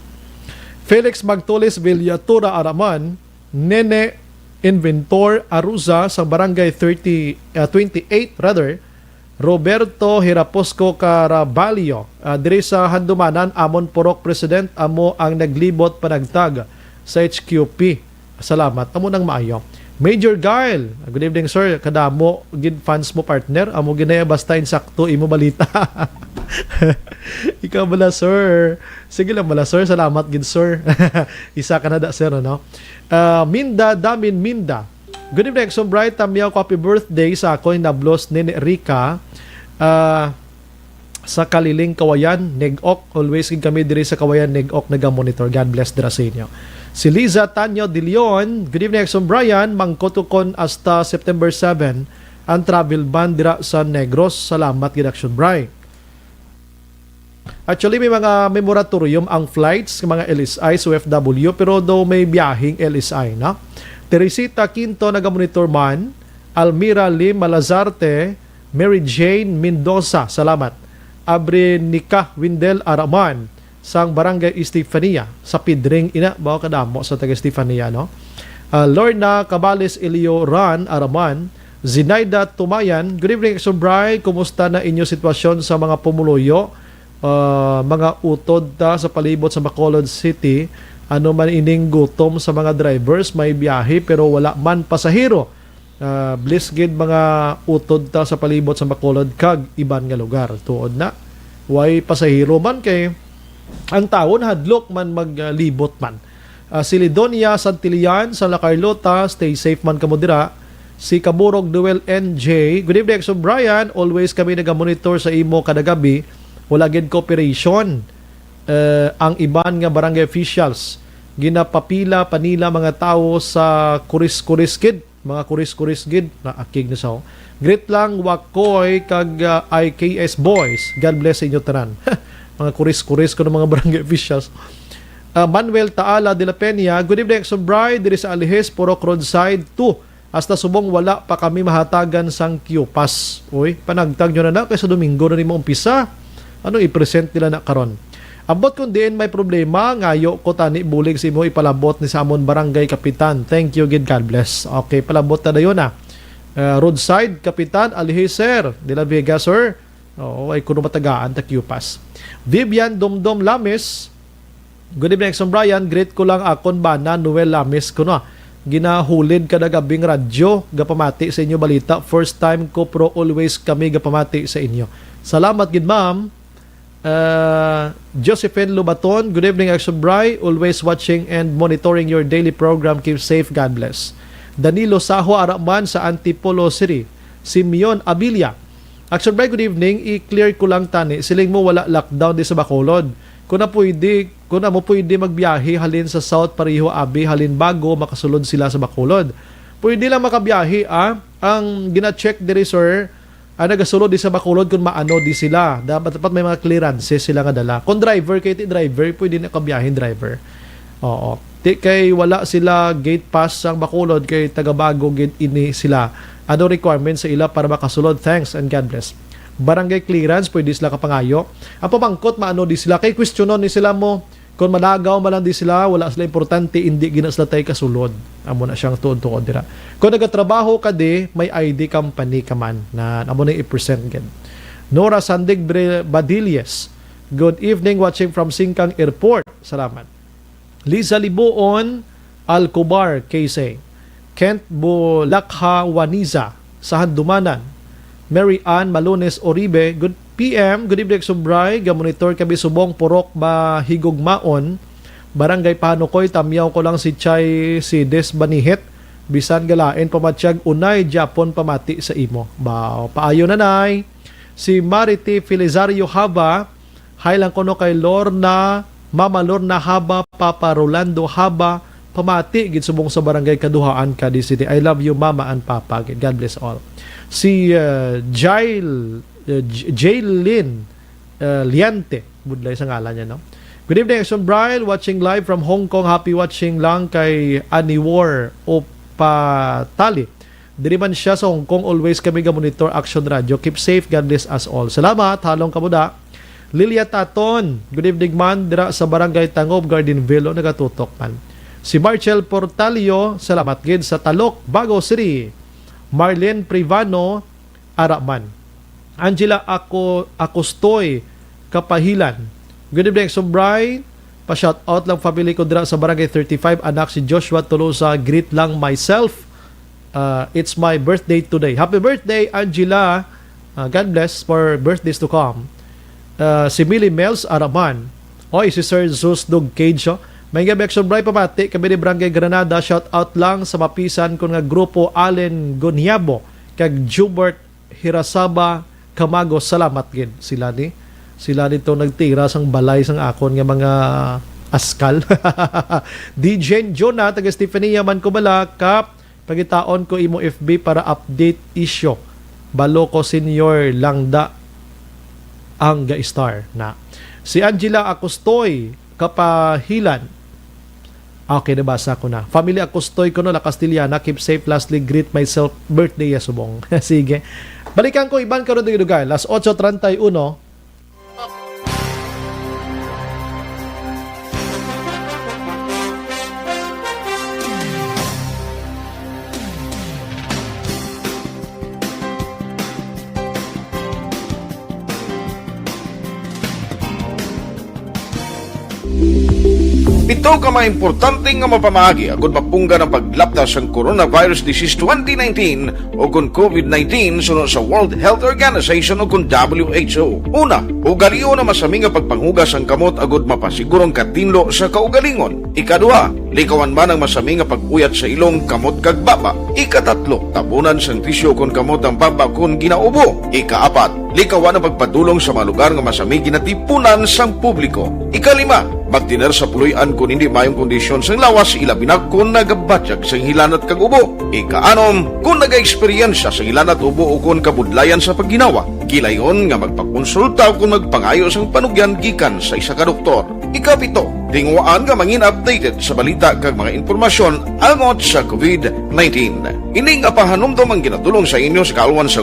Felix Magtulis Villatura Araman, Nene Inventor Aruza sa Barangay 28 rather, Roberto Hiraposco Caraballo, diri sa Handumanan, Amon Purok President, amo ang naglibot panagtag sa HQP. Salamat, amo nang maayo. Major Gail, good evening sir, kadamo gid fans mo partner, amo ginaya basta insakto imo balita. Ikaw bala sir. Sige lang bala sir, salamat gid sir. Isa ka na da sir no. Minda Damin Minda. Good evening so bright, tamyaw ko happy birthday sa ako nablos ni Rika. Sa Kaliling Kawayan, Negok. Always kami diri sa Kawayan, Negok, naga-monitor. God bless dira sa inyo. Si Liza Tanyo De Leon, good evening, Exxon Brian. Mangkotukon hasta September 7 ang travel ban dira sa Negros. Salamat, Exxon Brian. Actually, may mga moratorium ang flights ng mga LSI sa OFW, pero daw may biyahing LSI, na? Teresita Quinto, naga-monitor man. Almira Lim Malazarte, Mary Jane Mendoza, salamat. Abrenica Windel Araman, sang Barangay Estefania, sa Pidring ina, bawa kadamo sa taga Estefania, no? Lorna Cabales Elio Ran Araman, Zinaida Tumayan, good evening, Sombray, kumusta na inyo sitwasyon sa mga pumuluyo, mga utod sa palibot sa Bacolod City, ano man ining gutom sa mga drivers, may biyahe pero wala man pasahero. Bliss gid mga utod sa palibot sa Bacolod kag iban nga lugar. Tuod na way pasahero man kay ang taon hadlok man maglibot man. Si Lidonia Santilian sa La Carlota, stay safe man kamo dira. Si Kaburog Duel NJ, good evening so Brian, always kami naga-monitor sa imo kada gabi. Wala gid cooperation. Ang iban nga barangay officials ginapapila panila mga tao sa kuris-kuris gid, mga kuris-kuris gid na akig na sao. Great lang Wakoy kag IKS boys. God bless inyo tanan. Mga kuris-kuris ko ng mga barangay officials. Manuel Taala de la Peña, good evening, Action Bride, diri sa Alihes, Purok Roadside 2. Hasta subong wala pa kami mahatagan sang Q-Pass. Uy, panagtag nyo na kaysa Domingo na rin mo umpisa. Ano i-present nila na karon? Abot kung diin may problema, ngayo ko tani bulig si mo ipalabot ni Samon Barangay Kapitan. Thank you, God bless. Okay, palabot na yun Roadside, Kapitan, Alihes, Sir, de la Vega, Sir. Oo, ay kuno matagaan ta Q-Pass. Vivian Domdom Lames, good evening, Action Brian. Great ko lang akon bana Noel Lames kuno. Ginahulid kada gabing radyo gapamati sa inyo balita. First time ko pro always kami gapamati sa inyo. Salamat gid ma'am. Josephine Lubaton, good evening, Action Bri. Always watching and monitoring your daily program. Keep safe, God bless. Danilo Saho Araman sa Antipolo City. Simeon Abilia, Action Bri, good evening. I-clear ko lang tani, siling mo wala lockdown di sa Bacolod. Kung na mo pwede magbiyahe halin sa South Pariho Abi, halin bago makasulod sila sa Bacolod. Pwede lang makabiyahe ang gina-check diri sir, nagasulod di sa Bacolod kung maano di sila. Dapat may mga clearances sila nga dala. Kung driver kay driver, pwede na kabiyahin driver. Oo. Kay wala sila gate pass sang Bacolod, kay taga-bago gate ini sila. Ano requirements sa ila para makasulod? Thanks and God bless. Barangay clearance, pwede sila kapangayo. Ang pabangkot, maano di sila. Kay questionon ni sila mo, kung malagaw malang di sila, wala sila importante, hindi gina sila tayo kasulod. Amo na siyang tuod-tuod dira. Kung nagatrabaho ka di, may ID company ka man, na amo na i-present gan. Nora Sandig Badilles, good evening, watching from Singkang Airport. Salamat. Liza Libuon, Alcobar, Quezon. Kent Bulakha Waniza, sa Handumanan. Mary Ann Malones Oribe, good PM, good evening, Subray. Gamonitor kami subong Purok Mahigugmaon. Barangay Panukoy, tamyaw ko lang si Chay si Des Banihet. Bisan galain pamatsyag unay Japon pamati sa imo. Paayo nanay. Si Marity Felizario Haba, hay lang kono kay Lorna, Mama Lorna Haba, Papa Rolando Haba, pamati gid subong sa barangay Kaduhaan Cadiz City. I love you Mama and Papa. God bless all. Si Jaylin Liante, budlay sa ngalan niya, no? Good evening, Action Brian, watching live from Hong Kong. Happy watching lang kay Aniwar Opatali. Diri man siya sa Hong Kong, always kami ga-monitor Action Radio. Keep safe, God bless us all. Salamat, halong kamuda. Lilia Taton, good evening man, dira sa Barangay Tangob, Gardenville, nagatutok man. Si Marcel Portalio, salamat gid sa Talok, Bago City. Marlene Privano, Araman. Angela Acostoy, Kapahilan. Good evening, Sobray. Pa-shout out lang family ko dira sa Barangay 35. Anak si Joshua Tolosa. Greet lang myself. It's my birthday today. Happy birthday, Angela. God bless for birthdays to come. Si Millie Mels, Araman. Oy, si Sir Zeus Dog Cage. May gabi, Action Bri, pamati kami ni Barangay Granada. Shout out lang sa mapisan ko nga grupo Allen Gonyabo kag Jubert Hirasaba Kamago. Salamat gid sila nito nagtira sang balay sang akon nga mga askal. DJ Jonah taga Stefania man ko bala kap pagitaon ko imo FB para update issue. Baloko Senior Langda ang ga-star na. Si Angela Acostoy, Kapahilan. Okay, nabasa ko na. Family Acostoy ko no, La Castillana. Keep safe. Lastly, greet myself. Birthday ya subong. Sige. Balikan ko iban karon dito guys. Las 8:31. Ito ka mga importante nga mapamagi agud mapungga ng paglaptas ang coronavirus disease 2019 o kung COVID-19 sunod sa World Health Organization o kung WHO. Una, ugalion na masami nga pagpanghugas ang kamot agud mapasigurong katinlo sa kaugalingon. Ikaduha, likawan man ang masami nga pag-uyat sa ilong kamot kag baba. Ikatatlo, tabunan sang tisyo kung kamot ang baba kung ginaubo. Ikaapat, likawan ang pagpadulong sa mga lugar nga masami ginatipunan sang publiko. Ikalima, magtiner sa puloy-an kung hindi mayong kondisyon sang lawas, ilabi na kung nagabatyag sang hilanat kag ubo. Ikaanom, kung nag-eksperyensya sa hilanat ubo o kung kabudlayan sa pagginawa, gilayon nga magpakonsulta kung magpangayo sang panugyan gikan sa isa ka doktor. Ikapito, tingwaan nga mangin updated sa balita kag mga impormasyon angot sa COVID-19. Ining apahanumdum ang ginatulong sa inyo sa kaalawan sang